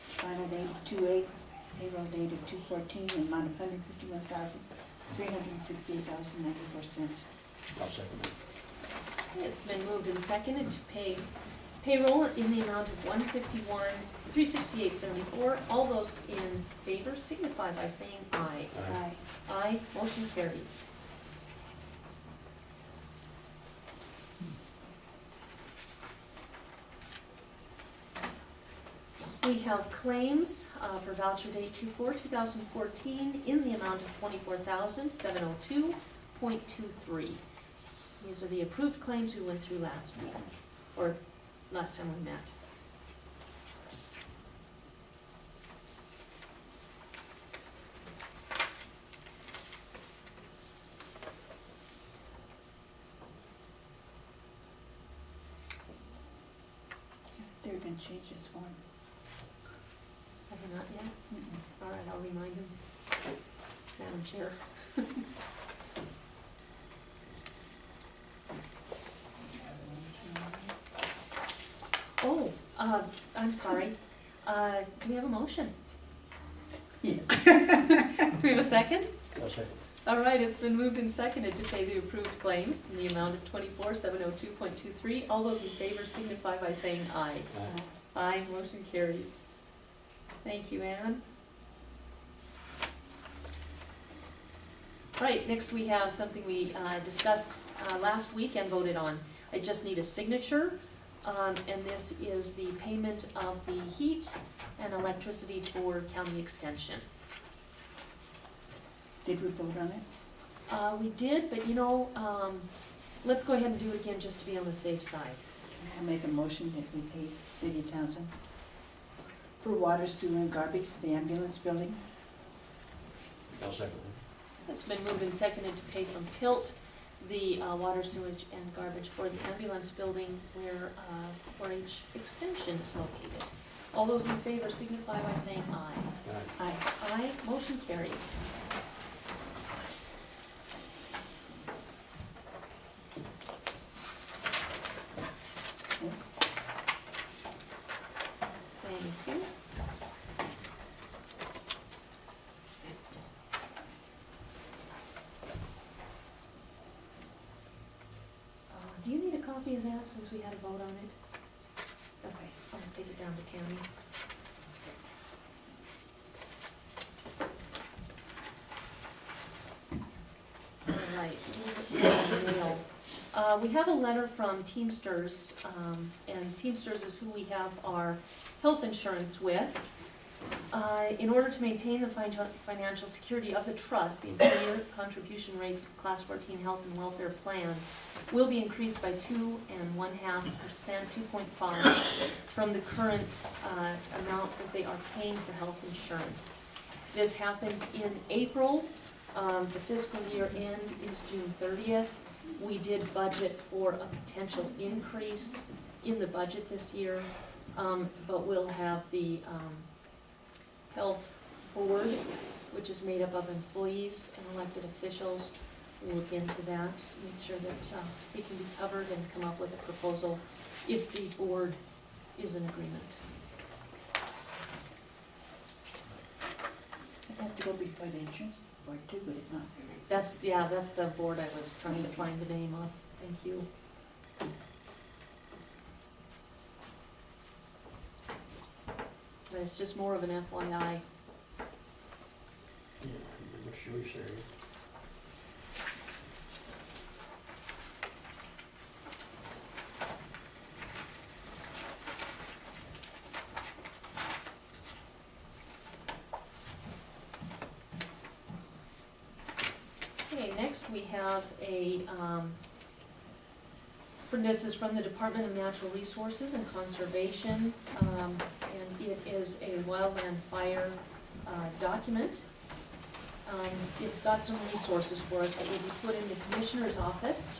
Final date 2/8 payroll date of 2/14, the amount of $151,368.94. I'll second it. It's been moved and seconded to pay payroll in the amount of $151,368.74. All those in favor signify by saying aye. Aye. Aye, motion carries. We have claims for voucher date 2/4/2014 in the amount of $24,702.23. These are the approved claims we went through last week, or last time we met. They're gonna change this form. Have they not yet? Mm-mm. All right, I'll remind them. Madam Chair. Oh, I'm sorry. Do we have a motion? Yes. Do we have a second? I'll second. All right, it's been moved and seconded to pay the approved claims in the amount of $24,702.23. All those in favor signify by saying aye. Aye. Aye, motion carries. Thank you, Ann. All right, next we have something we discussed last week and voted on. I just need a signature, and this is the payment of the heat and electricity for county extension. Did we vote on it? We did, but you know, let's go ahead and do it again just to be on the safe side. I make a motion that we pay City of Townsend for water, sewer, and garbage for the ambulance building. I'll second It's been moved and seconded to pay from PILT the water, sewage, and garbage for the ambulance building where 4-H Extension is located. All those in favor signify by saying aye. it. Aye. Aye. Aye, motion carries. Thank you. Do you need a copy of that since we had a vote on it? Okay, I'll just take it down to Tammy. All right, mail. We have a letter from Teamsters, and Teamsters is who we have our health insurance with. In order to maintain the financial security of the trust, the employer contribution rate for Class 14 Health and Welfare Plan will be increased by 2.5%, 2.5, from the current amount that they are paying for health insurance. This happens in April. The fiscal year end is June 30th. We did budget for a potential increase in the budget this year, but we'll have the health board, which is made up of employees and elected officials, look into that, make sure that it can be covered and come up with a proposal if the board is in agreement. It'd have to go before the insurance board too, would it not? That's the board I was trying to find the name of. Thank you. But it's just more of an FYI. Yeah, I'm sure you say. Okay, next we have a, this is from the Department of Natural Resources and Conservation, and it is a wildland fire document. It's got some resources for us that will be put in the Commissioner's office.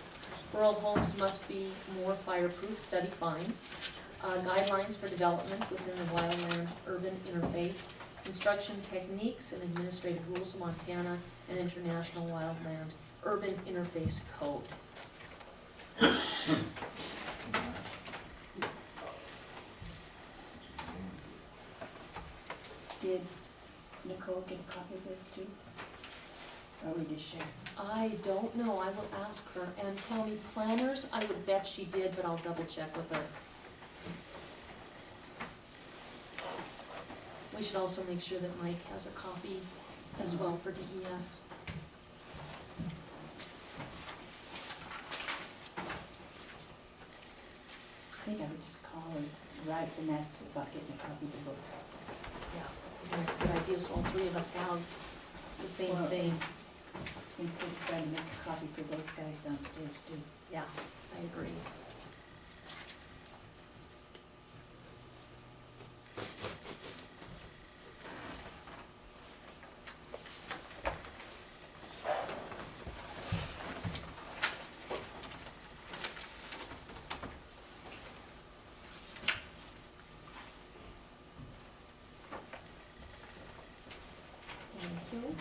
Rural homes must be more fireproof, study finds. Guidelines for development within the wildland-urban interface, construction techniques and administrative rules of Montana, and International Wildland Urban Interface Code. Did Nicole get a copy of this too? Or we just share? I don't know, I will ask her. And county planners, I would bet she did, but I'll double check with her. We should also make sure that Mike has a copy as well for DES. I think I would just call and write and ask about getting a copy of the book. Yeah, I think that's a good idea, so all three of us have the same Well- thing. Instead of trying to make a copy for those guys downstairs too. Yeah, I agree. Thank you.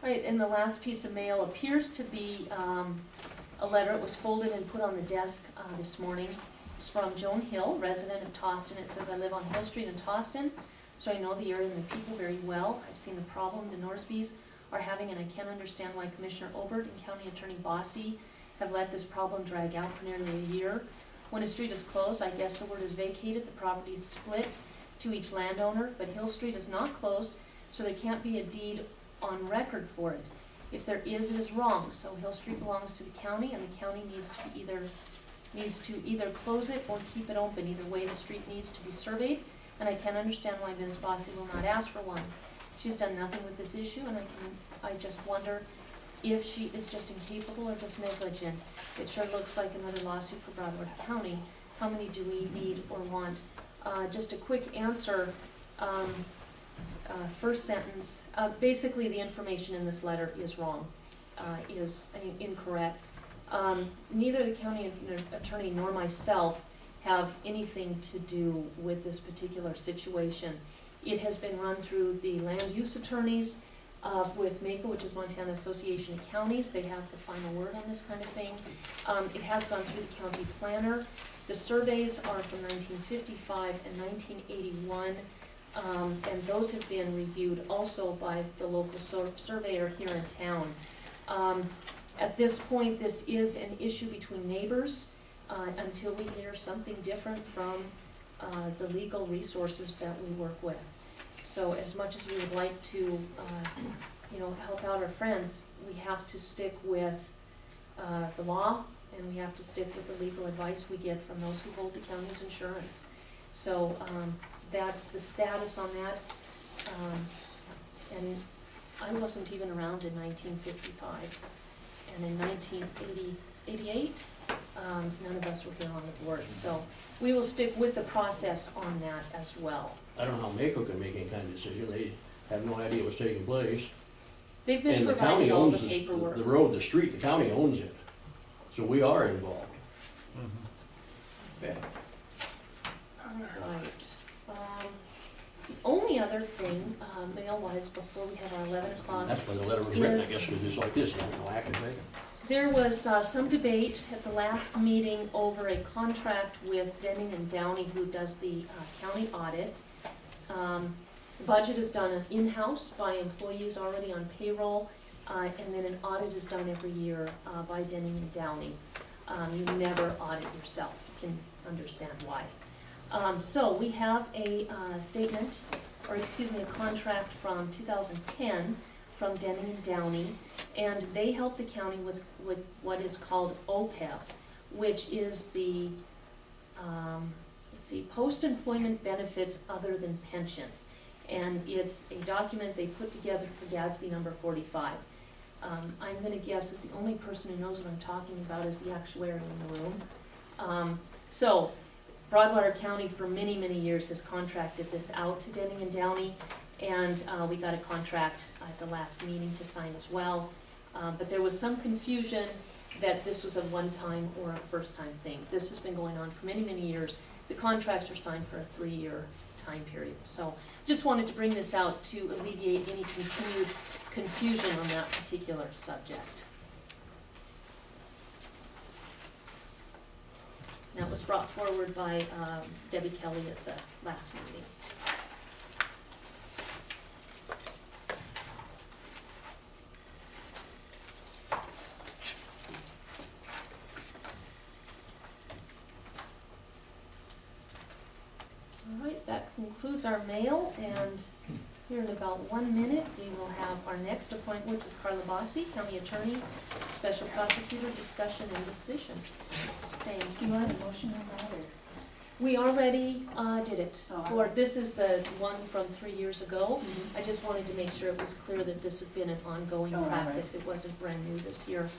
All right, and the last piece of mail appears to be a letter. It was folded and put on the desk this morning. It's from Joan Hill, resident of Toston. It says, "I live on Hill Street in Toston, so I know the area and the people very well. I've seen the problem the Norsbys are having, and I can't understand why Commissioner Obert and County Attorney Bossy have let this problem drag out for nearly a year. When a street is closed, I guess the word is vacated, the property is split to each landowner, but Hill Street is not closed, so there can't be a deed on record for it. If there is, it is wrong. So Hill Street belongs to the county, and the county needs to either close it or keep it open. Either way, the street needs to be surveyed, and I can't understand why Ms. Bossy will not ask for one. She's done nothing with this issue, and I just wonder if she is just incapable or just negligent. It sure looks like another lawsuit for Broadwater County. How many do we need or want?" Just a quick answer. First sentence, basically the information in this letter is wrong, is incorrect. Neither the county attorney nor myself have anything to do with this particular situation. It has been run through the land use attorneys with MACO, which is Montana Association of Counties. They have the final word on this kind of thing. It has gone through the county planner. The surveys are from 1955 and 1981. And those have been reviewed also by the local surveyor here in town. At this point, this is an issue between neighbors until we hear something different from the legal resources that we work with. So as much as we would like to, help out our friends, we have to stick with the law, and we have to stick with the legal advice we get from those who hold the county's insurance. So that's the status on that. And I wasn't even around in 1955. And in 1988, none of us were here on the board. So we will stick with the process on that as well. I don't know how MACO can make any kind of decision. They have no idea what's taking place. They've been And the county providing all the owns paperwork. the road, the street, the county owns it. So we are involved. Yeah. Right. The only other thing, mail-wise, before we have our 11 o'clock, That's why the letter was written, I Yes. guess, was just like this, no lack of it. there was some debate at the last meeting over a contract with Denning and Downey, who does the county audit. The budget is done in-house by employees already on payroll, and then an audit is done every year by Denning and Downey. You never audit yourself, you can understand why. So we have a statement, or excuse me, a contract from 2010 from Denning and Downey, and they help the county with what is called OPEB, which is the, post-employment benefits other than pensions. And it's a document they put together for GASB number 45. I'm gonna guess that the only person who knows what I'm talking about is the actuary in the room. So Broadwater County for many, many years has contracted this out to Denning and Downey, and we got a contract at the last meeting to sign as well. But there was some confusion that this was a one-time or a first-time thing. This has been going on for many, many years. The contracts are signed for a 3-year time period. So just wanted to bring this out to alleviate any continued confusion on that particular subject. That was brought forward by Debbie Kelly at the last meeting. concludes our mail, and here in about 1 minute, we will have our next appointment, which is Carla Bossi, County Attorney, Special Prosecutor, discussion and decision. Thank Do you want a motion on that, or? We already did it. Oh, For, okay. this is the one from 3 years ago. Mhm. I just wanted to make sure it was clear that this had been an ongoing Oh, all right. practice. It wasn't brand new this year.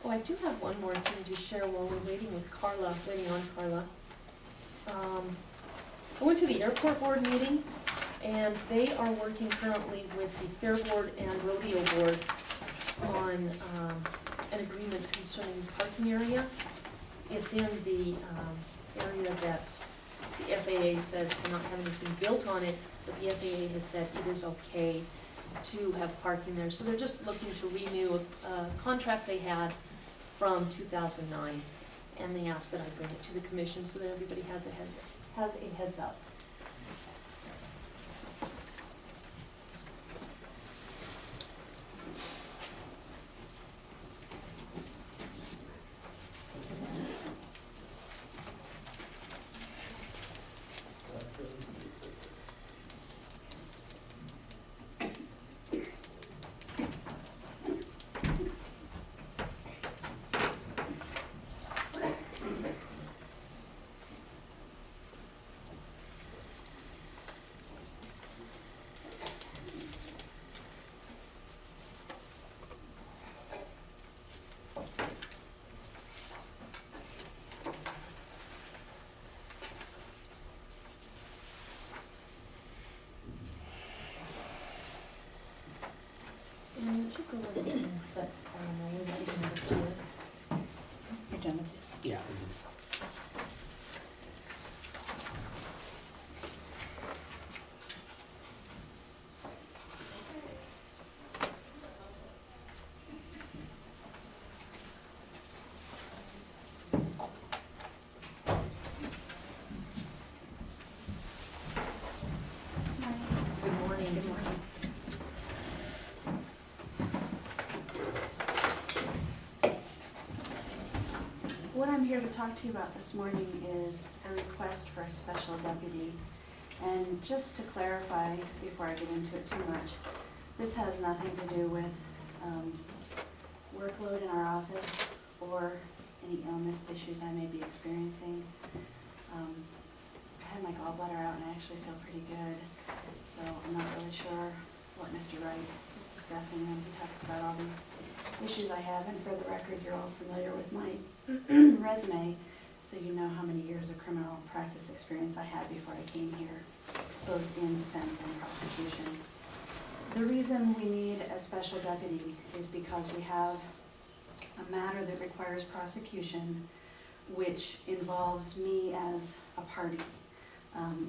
Oh, I do have one more thing to share while we're waiting on Carla. I went to the airport board meeting, and they are working currently with the Fair Board and Rodeo Board on an agreement concerning the parking area. It's in the area that the FAA says cannot have anything built on it, but the FAA has said it is okay to have parking there. So they're just looking to renew a contract they had from 2009, and they asked that I bring it to the commission so that everybody has a heads up. And you should go with it, but I don't know, we're ready to know what it is. You're done with this? Yeah. Good morning. Good morning. What I'm here to talk to you about this morning is a request for a special deputy. And just to clarify, before I get into it too much, this has nothing to do with workload in our office or any illness issues I may be experiencing. I had my gallbladder out and I actually feel pretty good, so I'm not really sure what Mr. Wright is discussing when he talks about all these issues I have. And for the record, you're all familiar with my resume, so you know how many years of criminal practice experience I had before I came here, both in defense and prosecution. The reason we need a special deputy is because we have a matter that requires prosecution, which involves me as a party,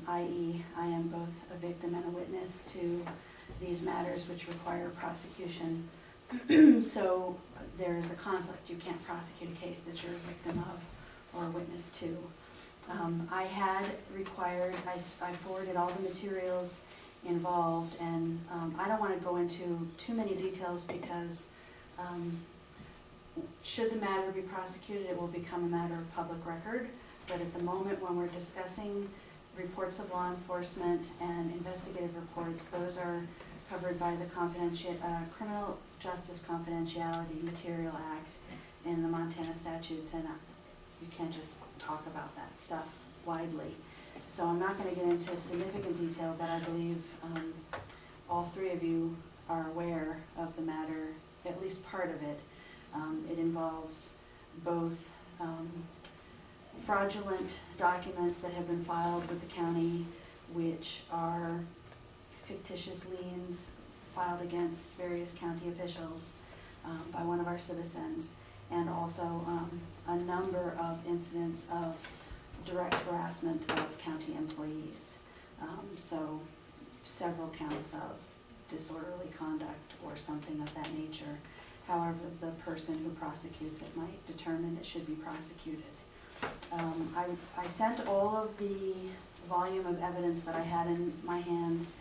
i.e. I am both a victim and a witness to these matters which require prosecution. So there is a conflict. You can't prosecute a case that you're a victim of or a witness to. I had required, I forwarded all the materials involved, and I don't want to go into too many details because should the matter be prosecuted, it will become a matter of public record. But at the moment when we're discussing reports of law enforcement and investigative reports, those are covered by the Criminal Justice Confidentiality Material Act in the Montana statutes, and you can't just talk about that stuff widely. So I'm not going to get into significant detail, but I believe all three of you are aware of the matter, at least part of it. It involves both fraudulent documents that have been filed with the county, which are fictitious liens filed against various county officials by one of our citizens, and also a number of incidents of direct harassment of county employees. So several counts of disorderly conduct or something of that nature. However, the person who prosecutes it might determine it should be prosecuted. I sent all of the volume of evidence that I had in my hands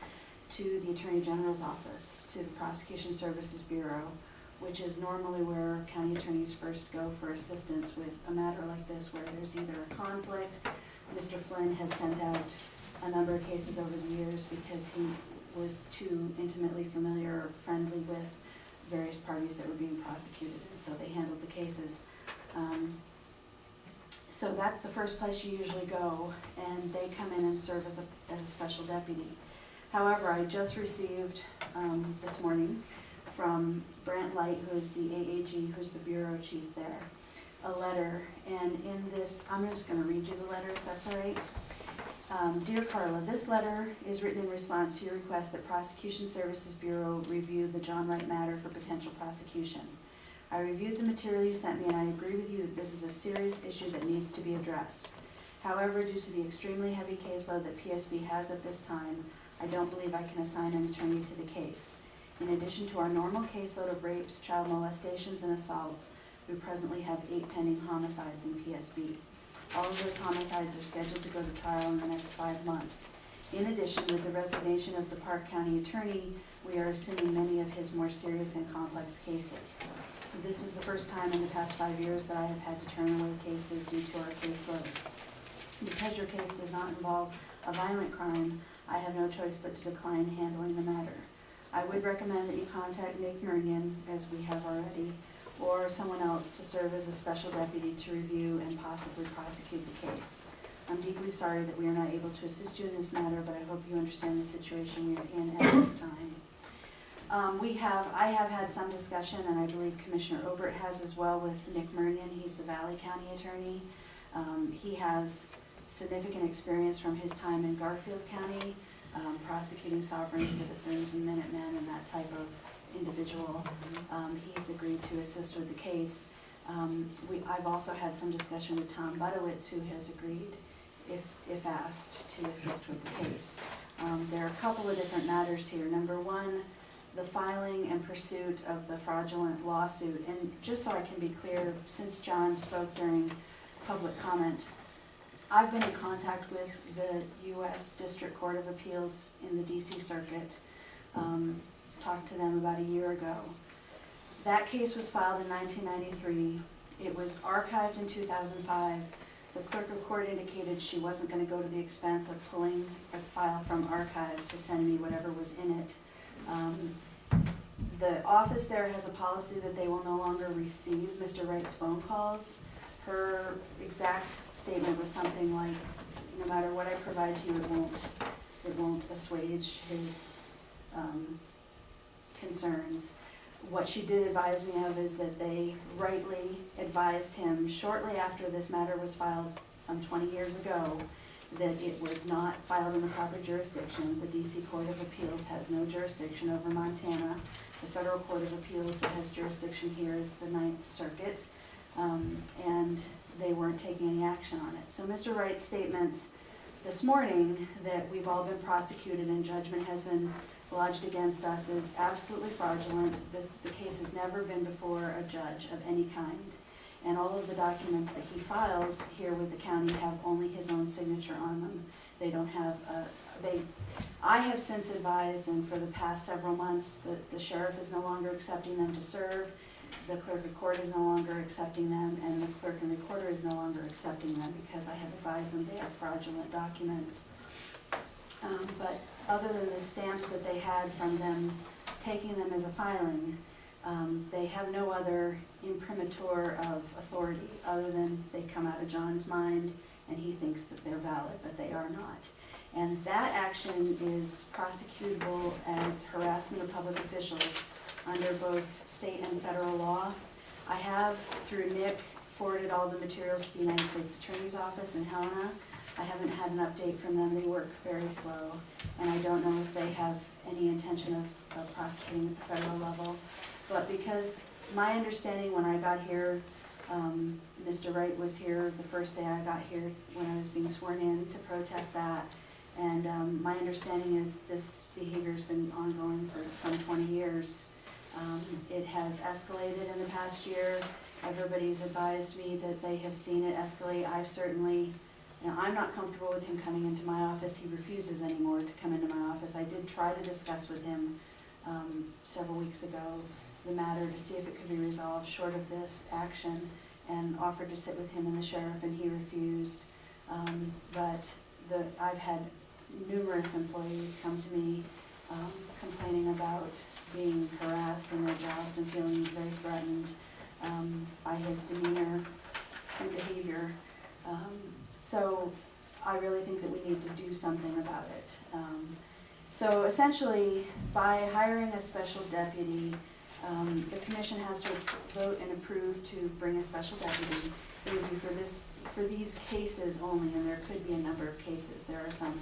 to the Attorney General's office, to the Prosecution Services Bureau, which is normally where county attorneys first go for assistance with a matter like this where there's either a conflict. Mr. Flynn had sent out a number of cases over the years because he was too intimately familiar or friendly with various parties that were being prosecuted, and so they handled the cases. So that's the first place you usually go, and they come in and serve as a special deputy. However, I just received this morning from Brent Light, who is the AAG, who's the bureau chief there, a letter, and in this, I'm just gonna read you the letter if that's all right. Dear Carla, this letter is written in response to your request that Prosecution Services Bureau review the John Wright matter for potential prosecution. I reviewed the material you sent me and I agree with you that this is a serious issue that needs to be addressed. However, due to the extremely heavy caseload that PSB has at this time, I don't believe I can assign an attorney to the case. In addition to our normal caseload of rapes, child molestations, and assaults, we presently have 8 pending homicides in PSB. All of those homicides are scheduled to go to trial in the next 5 months. In addition, with the resignation of the Park County attorney, we are assuming many of his more serious and complex cases. So this is the first time in the past 5 years that I have had to turn away cases due to our caseload. Because your case does not involve a violent crime, I have no choice but to decline handling the matter. I would recommend that you contact Nick Murnion, as we have already, or someone else to serve as a special deputy to review and possibly prosecute the case. I'm deeply sorry that we are not able to assist you in this matter, but I hope you understand the situation we are in at this time. I have had some discussion, and I believe Commissioner Obert has as well, with Nick Murnion. He's the Valley County attorney. He has significant experience from his time in Garfield County, prosecuting sovereign citizens and Minutemen and that type of individual. He's agreed to assist with the case. I've also had some discussion with Tom Budowitz, who has agreed, if asked, to assist with the case. There are a couple of different matters here. Number one, the filing and pursuit of the fraudulent lawsuit. And just so I can be clear, since John spoke during public comment, I've been in contact with the U.S. District Court of Appeals in the D.C. Circuit, talked to them about a year ago. That case was filed in 1993. It was archived in 2005. The clerk of court indicated she wasn't going to go to the expense of pulling a file from archive to send me whatever was in it. The office there has a policy that they will no longer receive Mr. Wright's phone calls. Her exact statement was something like, no matter what I provide to you, it won't assuage his concerns. What she did advise me of is that they rightly advised him shortly after this matter was filed some 20 years ago that it was not filed in the proper jurisdiction. The D.C. Court of Appeals has no jurisdiction over Montana. The Federal Court of Appeals that has jurisdiction here is the Ninth Circuit, and they weren't taking any action on it. So Mr. Wright's statements this morning that we've all been prosecuted and judgment has been lodged against us is absolutely fraudulent. The case has never been before a judge of any kind. And all of the documents that he files here with the county have only his own signature on them. They don't have, I have since advised, and for the past several months, the sheriff is no longer accepting them to serve, the clerk of court is no longer accepting them, and the clerk and recorder is no longer accepting them because I have advised them they are fraudulent documents. But other than the stamps that they had from them taking them as a filing, they have no other imprimatur of authority other than they come out of John's mind and he thinks that they're valid, but they are not. And that action is prosecutable as harassment of public officials under both state and federal law. I have, through Nick, forwarded all the materials to the United States Attorney's Office in Helena. I haven't had an update from them. They work very slow, and I don't know if they have any intention of prosecuting at the federal level. But because my understanding when I got here, Mr. Wright was here the first day I got here when I was being sworn in to protest that, And my understanding is this behavior's been ongoing for some 20 years. It has escalated in the past year. Everybody's advised me that they have seen it escalate. I've certainly, I'm not comfortable with him coming into my office. He refuses anymore to come into my office. I did try to discuss with him several weeks ago the matter to see if it could be resolved short of this action, and offered to sit with him and the sheriff, and he refused. But I've had numerous employees come to me complaining about being harassed in their jobs and feeling very threatened by his demeanor and behavior. So I really think that we need to do something about it. So essentially, by hiring a special deputy, the commission has to vote and approve to bring a special deputy. It would be for these cases only, and there could be a number of cases. There's some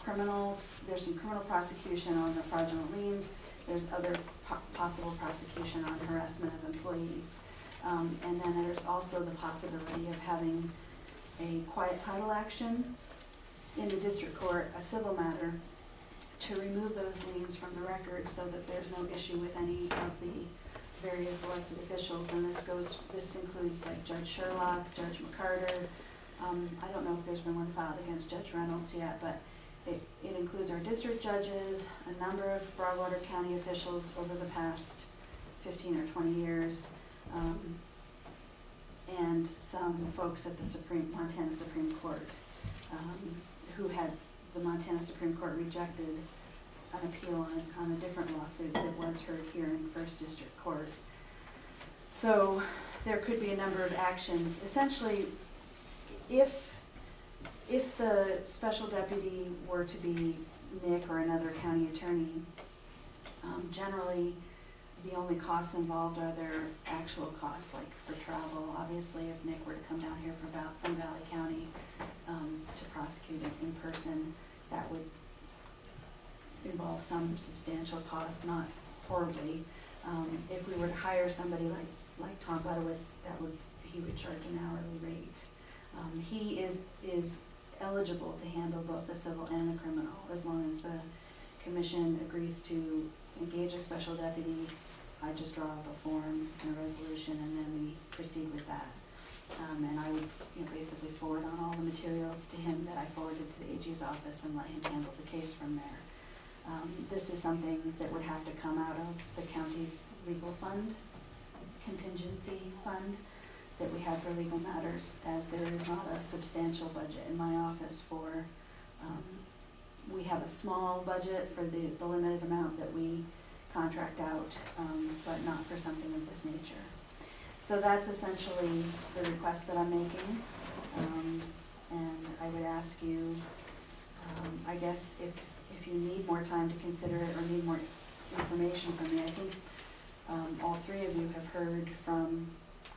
criminal prosecution on the fraudulent liens. There's other possible prosecution on harassment of employees. And then there's also the possibility of having a quiet title action in the district court, a civil matter, to remove those liens from the record so that there's no issue with any of the various elected officials. And this includes like Judge Sherlock, Judge McCarter. I don't know if there's been one filed against Judge Reynolds yet, but it includes our district judges, a number of Broadwater County officials over the past 15 or 20 years, and some folks at the Montana Supreme Court who had the Montana Supreme Court rejected an appeal on a different lawsuit that was heard here in First District Court. So there could be a number of actions. Essentially, if the special deputy were to be Nick or another county attorney, generally the only costs involved are their actual costs, like for travel. Obviously, if Nick were to come down here from Valley County to prosecute it in person, that would involve some substantial cost, not horribly. If we were to hire somebody like Tom Budowitz, he would charge an hourly rate. He is eligible to handle both the civil and the criminal, as long as the commission agrees to engage a special deputy. I just draw up a form and a resolution, and then we proceed with that. And I would basically forward on all the materials to him that I forwarded to the AG's office and let him handle the case from there. This is something that would have to come out of the county's legal fund, contingency fund, that we have for legal matters, as there is not a substantial budget in my office for, we have a small budget for the limited amount that we contract out, but not for something of this nature. So that's essentially the request that I'm making, and I would ask you, I guess if you need more time to consider it or need more information from me, I think all three of you have heard from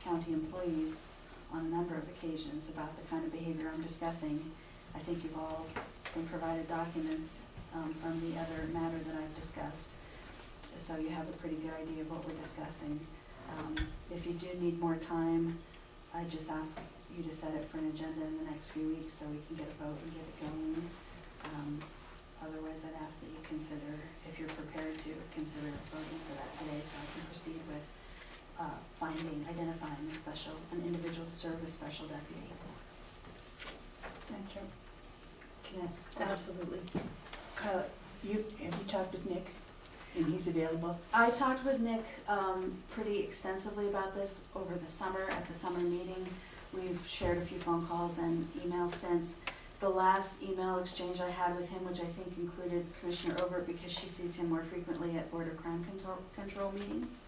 county employees on a number of occasions about the kind of behavior I'm discussing. I think you've all been provided documents from the other matter that I've discussed, so you have a pretty good idea of what we're discussing. If you do need more time, I just ask you to set it for an agenda in the next few weeks so we can get a vote and get it going. Otherwise, I'd ask that you consider, if you're prepared to, consider voting for that today so I can proceed with identifying an individual to serve as special deputy. Madam Chair, can I ask a question? Absolutely. Carla, have you talked with Nick, and he's available? I talked with Nick pretty extensively about this over the summer at the summer meeting. We've shared a few phone calls and emails since. The last email exchange I had with him, which I think included Commissioner Obert because she sees him more frequently at Border Crime Control meetings,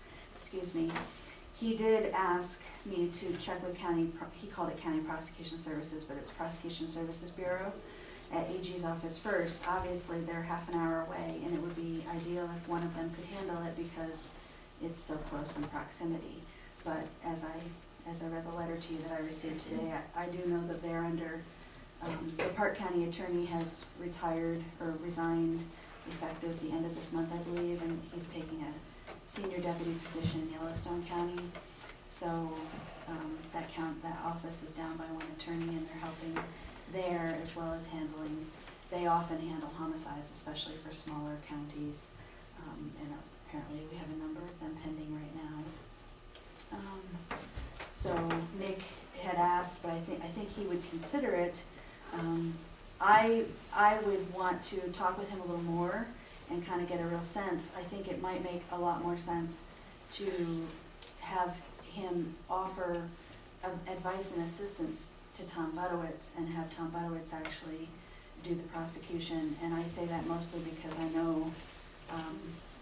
he did ask me to check with he called it County Prosecution Services, but it's Prosecution Services Bureau at AG's office first. Obviously, they're half an hour away, and it would be ideal if one of them could handle it because it's so close in proximity. But as I read the letter to you that I received today, I do know that they're under, the Park County attorney has retired or resigned effective the end of this month, I believe, and he's taking a senior deputy position in Yellowstone County. So that office is down by one attorney, and they're helping there as well as handling they often handle homicides, especially for smaller counties. And apparently we have a number of them pending right now. So Nick had asked, but I think he would consider it. I would want to talk with him a little more and kind of get a real sense. I think it might make a lot more sense to have him offer advice and assistance to Tom Budowitz and have Tom Budowitz actually do the prosecution. And I say that mostly because I know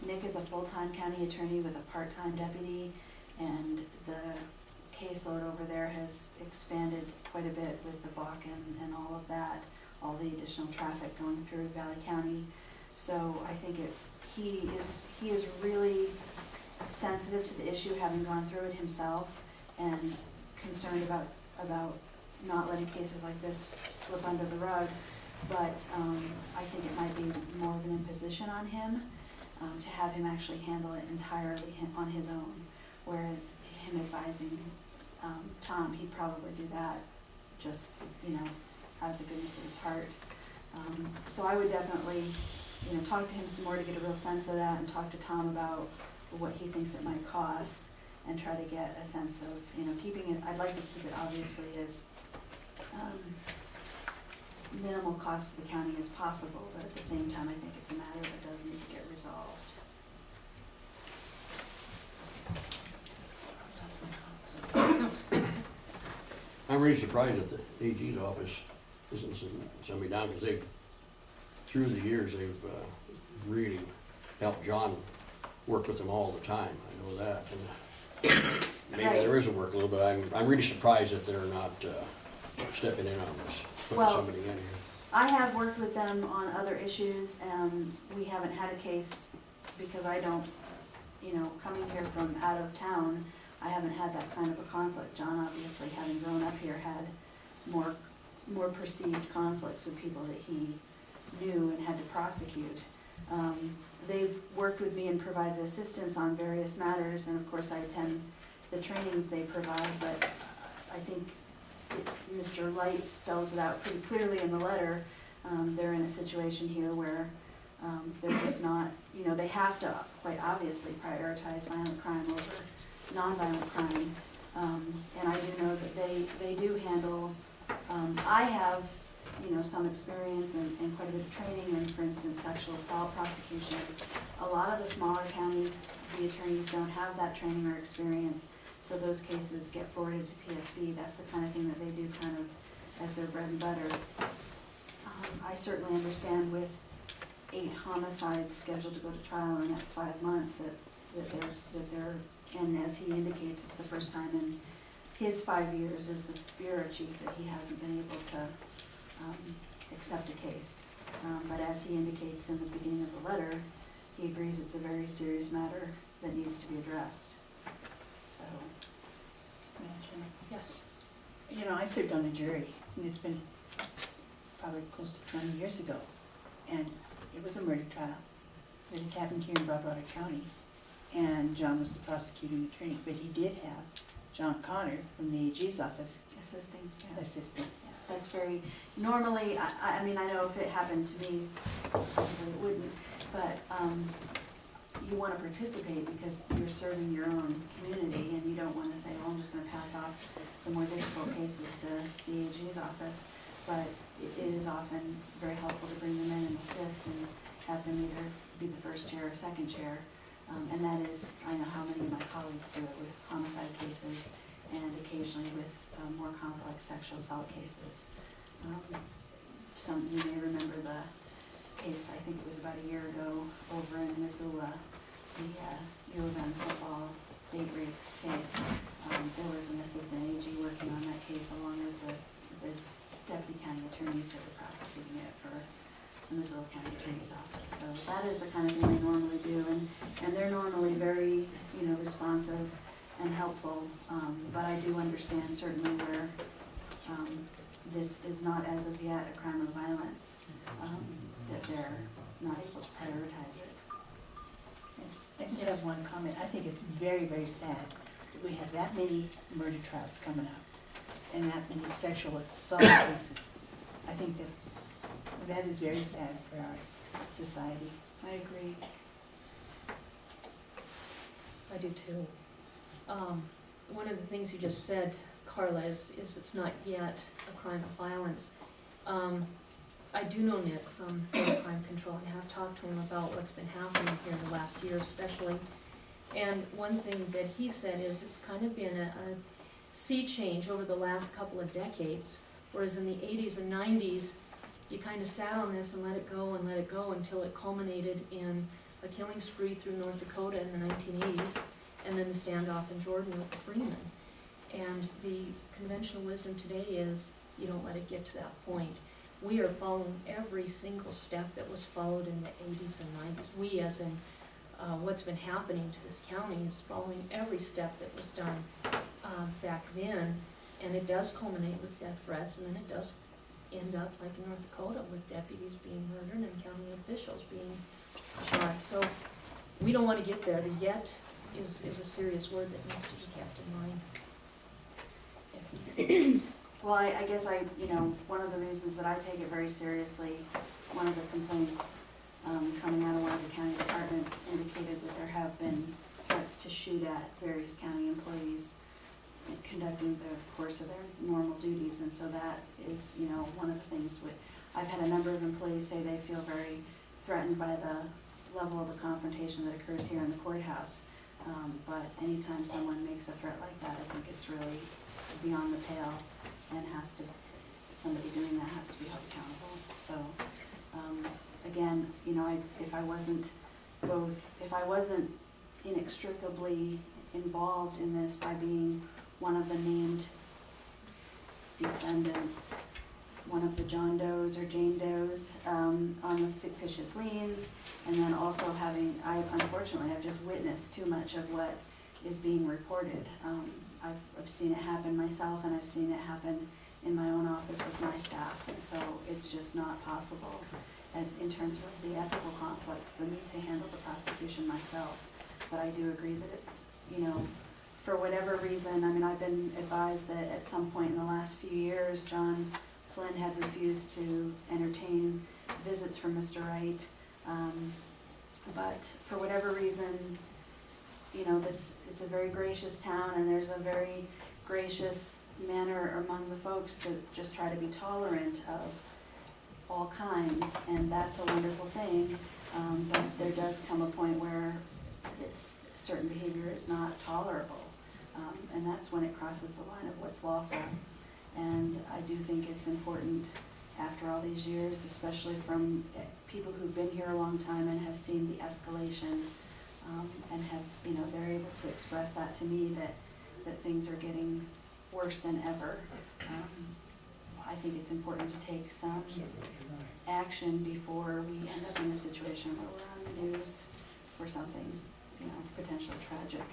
Nick is a full-time county attorney with a part-time deputy, and the caseload over there has expanded quite a bit with the Bakken and all of that, all the additional traffic going through Valley County. So I think he is really sensitive to the issue, having gone through it himself, and concerned about not letting cases like this slip under the rug. But I think it might be more of an imposition on him to have him actually handle it entirely on his own, whereas him advising Tom, he'd probably do that just, out of the goodness of his heart. So I would definitely, talk to him some more to get a real sense of that, and talk to Tom about what he thinks it might cost, and try to get a sense of, keeping it, I'd like to keep it obviously as minimal cost to the county as possible, but at the same time, I think it's a matter that does need to get resolved. I'm really surprised that the AG's office isn't sending somebody down, because through the years, they've really helped John work with them all the time. I know that. And maybe Right. there is a workload, but I'm really surprised that they're not stepping in on this, putting Well, somebody in here. I have worked with them on other issues, and we haven't had a case, because I don't, coming here from out of town, I haven't had that kind of a conflict. John, obviously, having grown up here, had more perceived conflicts with people that he knew and had to prosecute. They've worked with me and provided assistance on various matters, and of course I attend the trainings they provide, but I think Mr. Light spells it out pretty clearly in the letter. They're in a situation here where they're just not, they have to quite obviously prioritize violent crime over nonviolent crime. And I do know that they do handle, I have, some experience and quite a bit of training in, for instance, sexual assault prosecution. A lot of the smaller counties, the attorneys don't have that training or experience, so those cases get forwarded to PSB. That's the kind of thing that they do kind of as their bread and butter. I certainly understand with 8 homicides scheduled to go to trial in the next 5 months that they're, and as he indicates, it's the first time in his 5 years as the bureau chief that he hasn't been able to accept a case. But as he indicates in the beginning of the letter, he agrees it's a very serious matter that needs to be addressed. So, Yes. I served on a jury, and it's been probably close to 20 years ago, and it was a murder trial. It happened here in Broadwater County, and John was the prosecuting attorney, but he did have John Connor from the AG's office assisting, assisting. that's very, normally, I mean, I know if it happened to me, probably it wouldn't, but you want to participate because you're serving your own community, and you don't want to say, well, I'm just going to pass off the more difficult cases to the AG's office. But it is often very helpful to bring them in and assist and have them either be the first chair or second chair. And that is, I know how many of my colleagues do it with homicide cases and occasionally with more complex sexual assault cases. You may remember the case, I think it was about a year ago, over in Missoula, the U of M football date rape case. There was an assistant AG working on that case along with the deputy county attorneys that were prosecuting it for the Missoula County Attorney's Office. So that is the kind of thing they normally do, and they're normally very, responsive and helpful. But I do understand certainly where this is not as of yet a crime of violence, that they're not able to prioritize it. I just have one comment. I think it's very, very sad that we have that many murder trials coming up and that many sexual assault cases. I think that That is very sad for our society. I agree. I do too. One of the things you just said, Carla, is it's not yet a crime of violence. I do know Nick from Crime Control and have talked to him about what's been happening here the last year especially. And one thing that he said is it's kind of been a sea change over the last couple of decades, whereas in the 80s and 90s, you kind of sat on this and let it go until it culminated in a killing spree through North Dakota in the 1980s, and then the standoff in Jordan with the Freeman. And the conventional wisdom today is you don't let it get to that point. We are following every single step that was followed in the 80s and 90s. We, as in what's been happening to this county, is following every step that was done back then, and it does culminate with death threats, and then it does end up, like in North Dakota, with deputies being murdered and county officials being shot. So we don't want to get there. The yet is a serious word that needs to be kept in mind. Well, I guess one of the reasons that I take it very seriously, one of the complaints coming out of one of the county departments indicated that there have been threats to shoot at various county employees conducting the course of their normal duties, and so that is, one of the things. I've had a number of employees say they feel very threatened by the level of the confrontation that occurs here in the courthouse. But anytime someone makes a threat like that, I think it's really beyond the pale, and somebody doing that has to be held accountable. So, again, if I wasn't inextricably involved in this by being one of the named defendants, one of the John Does or Jane Does on the fictitious liens, and then also unfortunately, I've just witnessed too much of what is being reported. I've seen it happen myself, and I've seen it happen in my own office with my staff, and so it's just not possible in terms of the ethical conflict for me to handle the prosecution myself. But I do agree that it's, for whatever reason, I've been advised that at some point in the last few years, John Flynn had refused to entertain visits from Mr. Wright. But for whatever reason, it's a very gracious town, and there's a very gracious manner among the folks to just try to be tolerant of all kinds, and that's a wonderful thing. But there does come a point where certain behavior is not tolerable, and that's when it crosses the line of what's lawful. And I do think it's important, after all these years, especially from people who've been here a long time and have seen the escalation, and have, they're able to express that to me, that things are getting worse than ever. I think it's important to take some action before we end up in a situation where we're on the news for something, potentially tragic.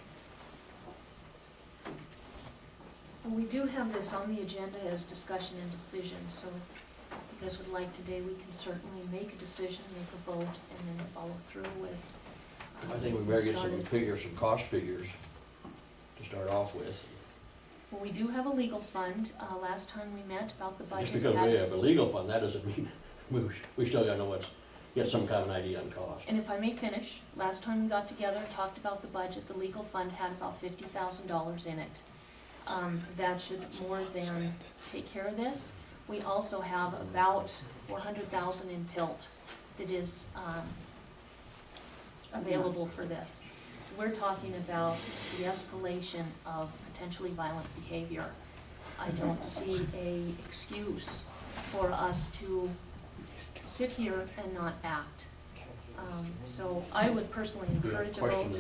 And we do have this on the agenda as discussion and decision, so if you guys would like today, we can certainly make a decision, make a vote, and then follow through with. I think we better get some started. figures, some cost figures to start off with. Well, we do have a legal fund. Last time we met about the budget. Just because we have a legal fund, that doesn't mean we still gotta know get some kind of an idea on cost. And if I may finish, last time we got together and talked about the budget, the legal fund had about $50,000 in it. That should more than take care of this. We also have about $400,000 in PILT that is available for this. We're talking about the escalation of potentially violent behavior. I don't see an excuse for us to sit here and not act. So I would personally encourage a vote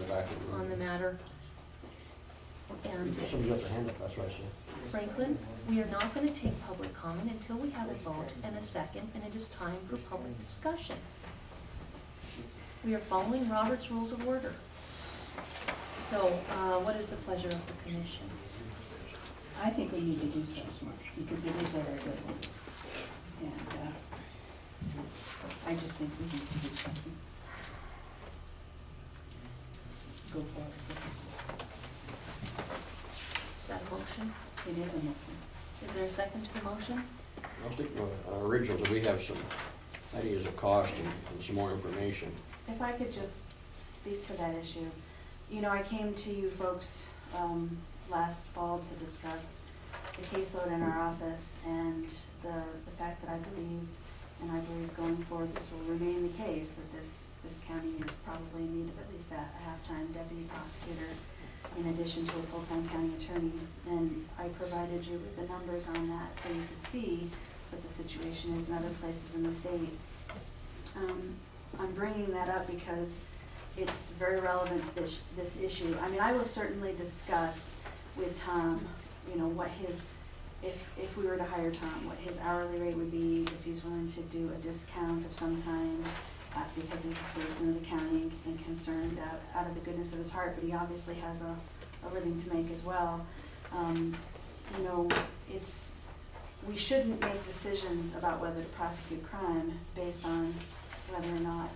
on the matter. And Somebody's got their hand up, that's what I said. Franklin, we are not going to take public comment until we have a vote and a second, and it is time for public discussion. We are following Robert's Rules of Order. So, what is the pleasure of the commission? I think we need to do something, because it is a very good one. And I just think we need to do something. Go forward with it. Is that a motion? It is a motion. Is there a second to the motion? I'll stick with our original, that we have some ideas of cost and some more information. If I could just speak to that issue. You know, I came to you folks last fall to discuss the caseload in our office and the fact that I believe going forward this will remain the case, that this county is probably in need of at least a half-time deputy prosecutor in addition to a full-time county attorney. And I provided you with the numbers on that so you could see what the situation is in other places in the state. I'm bringing that up because it's very relevant to this issue. I mean, I will certainly discuss with Tom, you know, what his, if we were to hire Tom, what his hourly rate would be, if he's willing to do a discount of some kind, because he's a citizen of the county and concerned out of the goodness of his heart, but he obviously has a living to make as well. You know, we shouldn't make decisions about whether to prosecute crime based on whether or not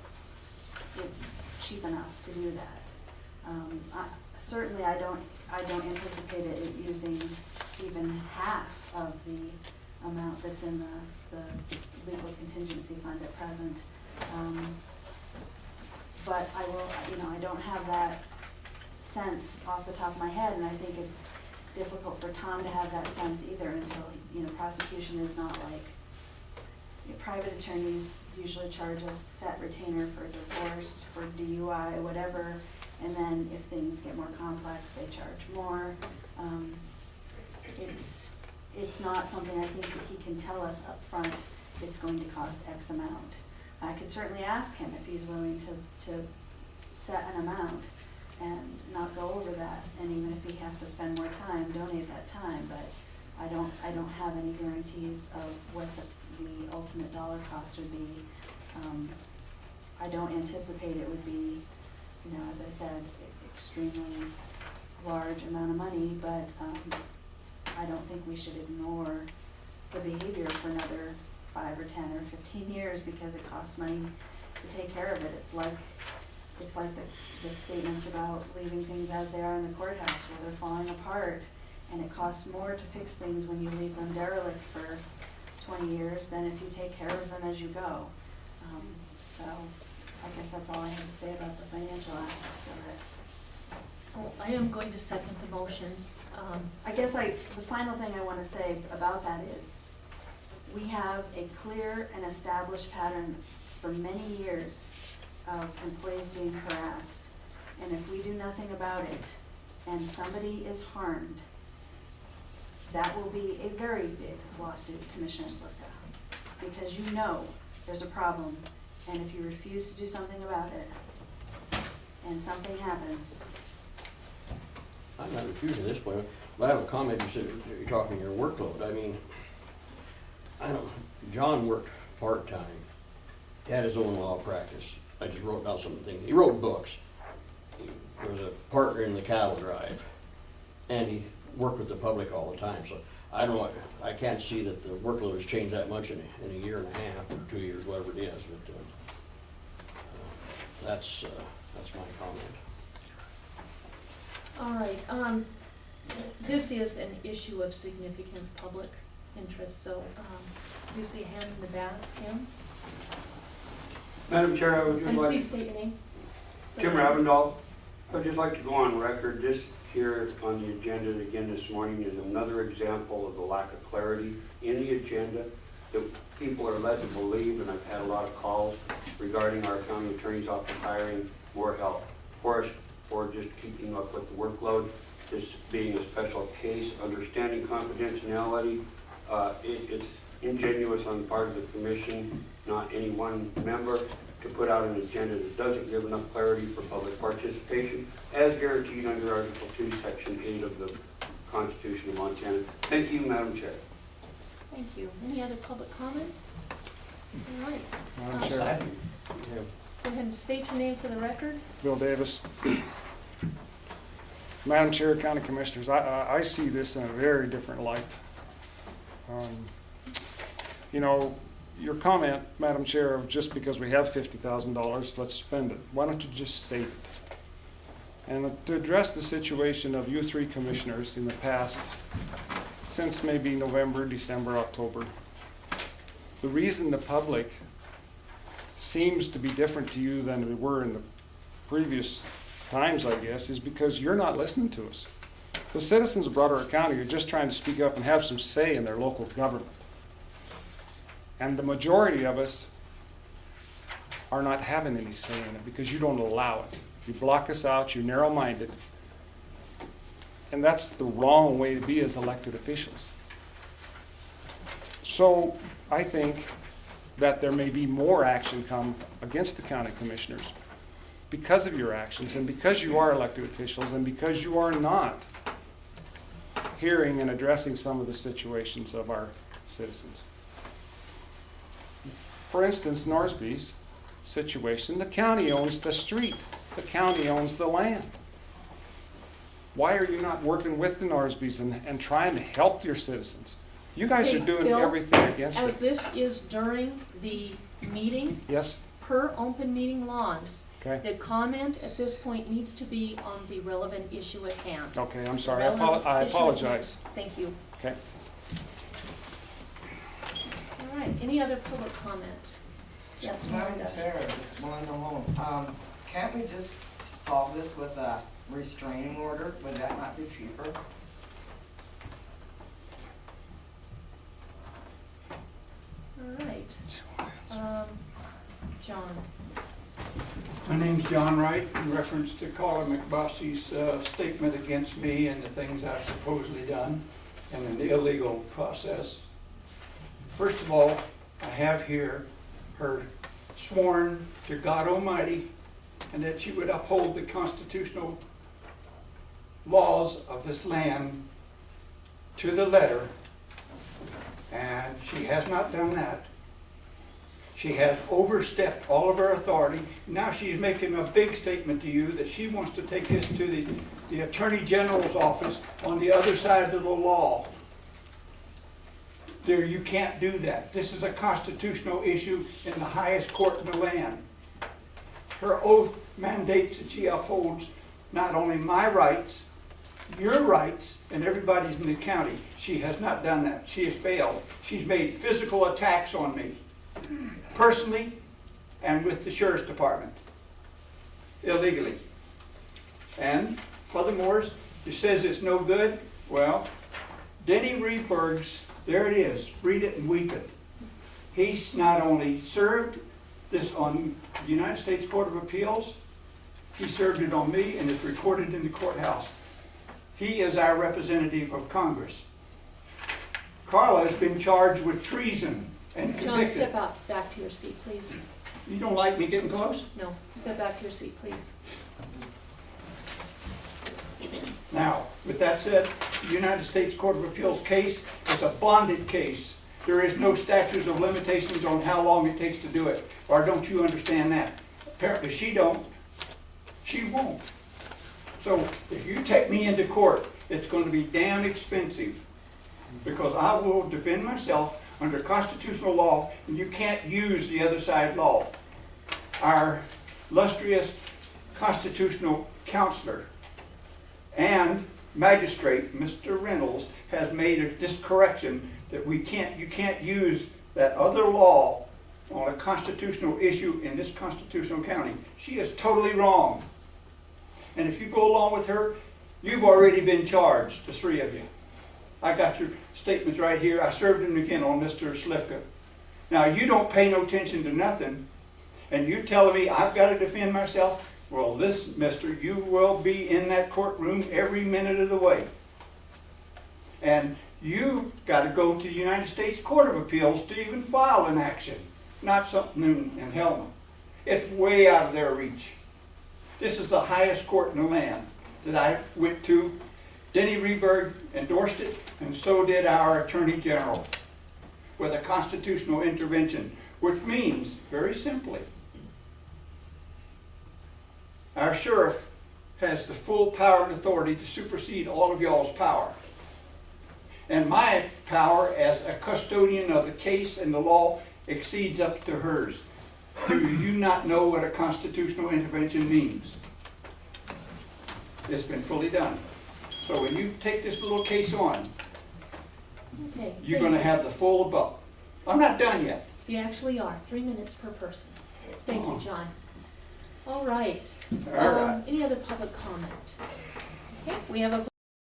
it's cheap enough to do that. Certainly I don't anticipate it using even half of the amount that's in the legal contingency fund at present. But I will, you know, I don't have that sense off the top of my head, and I think it's difficult for Tom to have that sense either until, you know, prosecution is not like, you know, private attorneys usually charge a set retainer for divorce, for DUI, whatever, and then if things get more complex, they charge more. It's not something I think that he can tell us up front it's going to cost X amount. I could certainly ask him if he's willing to set an amount and not go over that, and even if he has to spend more time, donate that time, but I don't have any guarantees of what the ultimate dollar cost would be. I don't anticipate it would be, you know, as I said, extremely large amount of money, but I don't think we should ignore the behavior for another 5 or 10 or 15 years because it costs money to take care of it. It's like the statements about leaving things as they are in the courthouse where they're falling apart, and it costs more to fix things when you leave them derelict for 20 years than if you take care of them as you go. So I guess that's all I have to say about the financial aspect of it. Well, I am going to second the motion. I guess the final thing I want to say about that is we have a clear and established pattern for many years of employees being harassed. And if we do nothing about it and somebody is harmed, that will be a very big lawsuit, Commissioner Slivka, because you know there's a problem, and if you refuse to do something about it and something happens. I'm not refusing this point, but I have a comment. You said you're talking your workload. I mean, John worked part-time. He had his own law practice. I just wrote down some things. He wrote books. He was a partner in the cattle drive, and he worked with the public all the time. So I can't see that the workload has changed that much in a year and a half or 2 years, whatever it is. But that's my comment. All right, this is an issue of significant public interest, so do you see a hand in the back, Tim? Madam Chair, I would just And like, please state your name. Jim Ravendall, I would just like to go on record. This here on the agenda again this morning is another example of the lack of clarity in the agenda that people are led to believe, and I've had a lot of calls regarding our county attorney's office hiring more help for us for just keeping up with the workload. This being a special case, understanding confidentiality, it's ingenuous on the part of the commission, not any one member, to put out an agenda that doesn't give enough clarity for public participation, as guaranteed under Article 2, Section 8 of the Constitution of Montana. Thank you, Madam Chair. Thank you. Any other public comment? All right. Madam Chair, Go ahead and state your name for the record. Bill Davis. Madam Chair, County Commissioners, I see this in a very different light. You know, your comment, Madam Chair, of just because we have $50,000, let's spend it. Why don't you just save it? And to address the situation of you three commissioners in the past, since maybe November, December, October, the reason the public seems to be different to you than we were in the previous times, I guess, is because you're not listening to us. The citizens of Broad River County are just trying to speak up and have some say in their local government. And the majority of us are not having any say in it because you don't allow it. You block us out, you're narrow-minded. And that's the wrong way to be as elected officials. So I think that there may be more action come against the county commissioners because of your actions and because you are elected officials and because you are not hearing and addressing some of the situations of our citizens. For instance, Norsby's situation, the county owns the street. The county owns the land. Why are you not working with the Norsbys and trying to help your citizens? You guys are Okay, doing Bill, everything against As it. this is during the meeting, Yes? per open meeting laws, Okay. the comment at this point needs to be on the relevant issue at hand. Okay, I'm sorry. Relevant I issue at hand. apologize. Thank you. Okay. All right, any other public comment? Yes, Madam Melinda. Chair, this is Melinda Holm. Can't we just solve this with a restraining order? Would that not be cheaper? All right. John, My name's John Wright, in reference to Carla McBossie's statement against me and the things I've supposedly done and the illegal process. First of all, I have here her sworn to God Almighty and that she would uphold the constitutional laws of this land to the letter, and she has not done that. She has overstepped all of her authority. Now she's making a big statement to you that she wants to take this to the Attorney General's office on the other side of the law. There, you can't do that. This is a constitutional issue in the highest court in the land. Her oath mandates that she upholds not only my rights, your rights, and everybody's in the county. She has not done that. She has failed. She's made physical attacks on me, personally and with the sheriff's department, illegally. And furthermore, she says it's no good. Well, Denny Reedberg's, there it is, read it and weep it. He's not only served this on the United States Court of Appeals, he served it on me and it's recorded in the courthouse. He is our representative of Congress. Carla has been charged with treason and John, convicted. step out, back to your seat, please. You don't like me getting close? No, step back to your seat, please. Now, with that said, the United States Court of Appeals case is a bonded case. There is no statute of limitations on how long it takes to do it. Or don't you understand that? Apparently she don't. She won't. So if you take me into court, it's going to be damn expensive because I will defend myself under constitutional law, and you can't use the other side law. Our illustrious constitutional counselor and magistrate, Mr. Reynolds, has made this correction that you can't use that other law on a constitutional issue in this constitutional county. She is totally wrong. And if you go along with her, you've already been charged, the three of you. I got your statements right here. I served them again on Mr. Slifka. Now, you don't pay no attention to nothing, and you're telling me I've got to defend myself? Well, listen, mister, you will be in that courtroom every minute of the way. And you got to go to the United States Court of Appeals to even file an action, not something in Helena. It's way out of their reach. This is the highest court in the land that I went to. Denny Reberg endorsed it, and so did our Attorney General, with a constitutional intervention, which means, very simply, our sheriff has the full power and authority to supersede all of y'all's power. And my power as a custodian of the case and the law exceeds up to hers. Do you not know what a constitutional intervention means? It's been fully done. So when you take this little case on, Okay. you're going to have the full above. I'm not done yet. You actually are, 3 minutes per person. Thank you, John. All right. All right. Any other public comment? Okay, we have a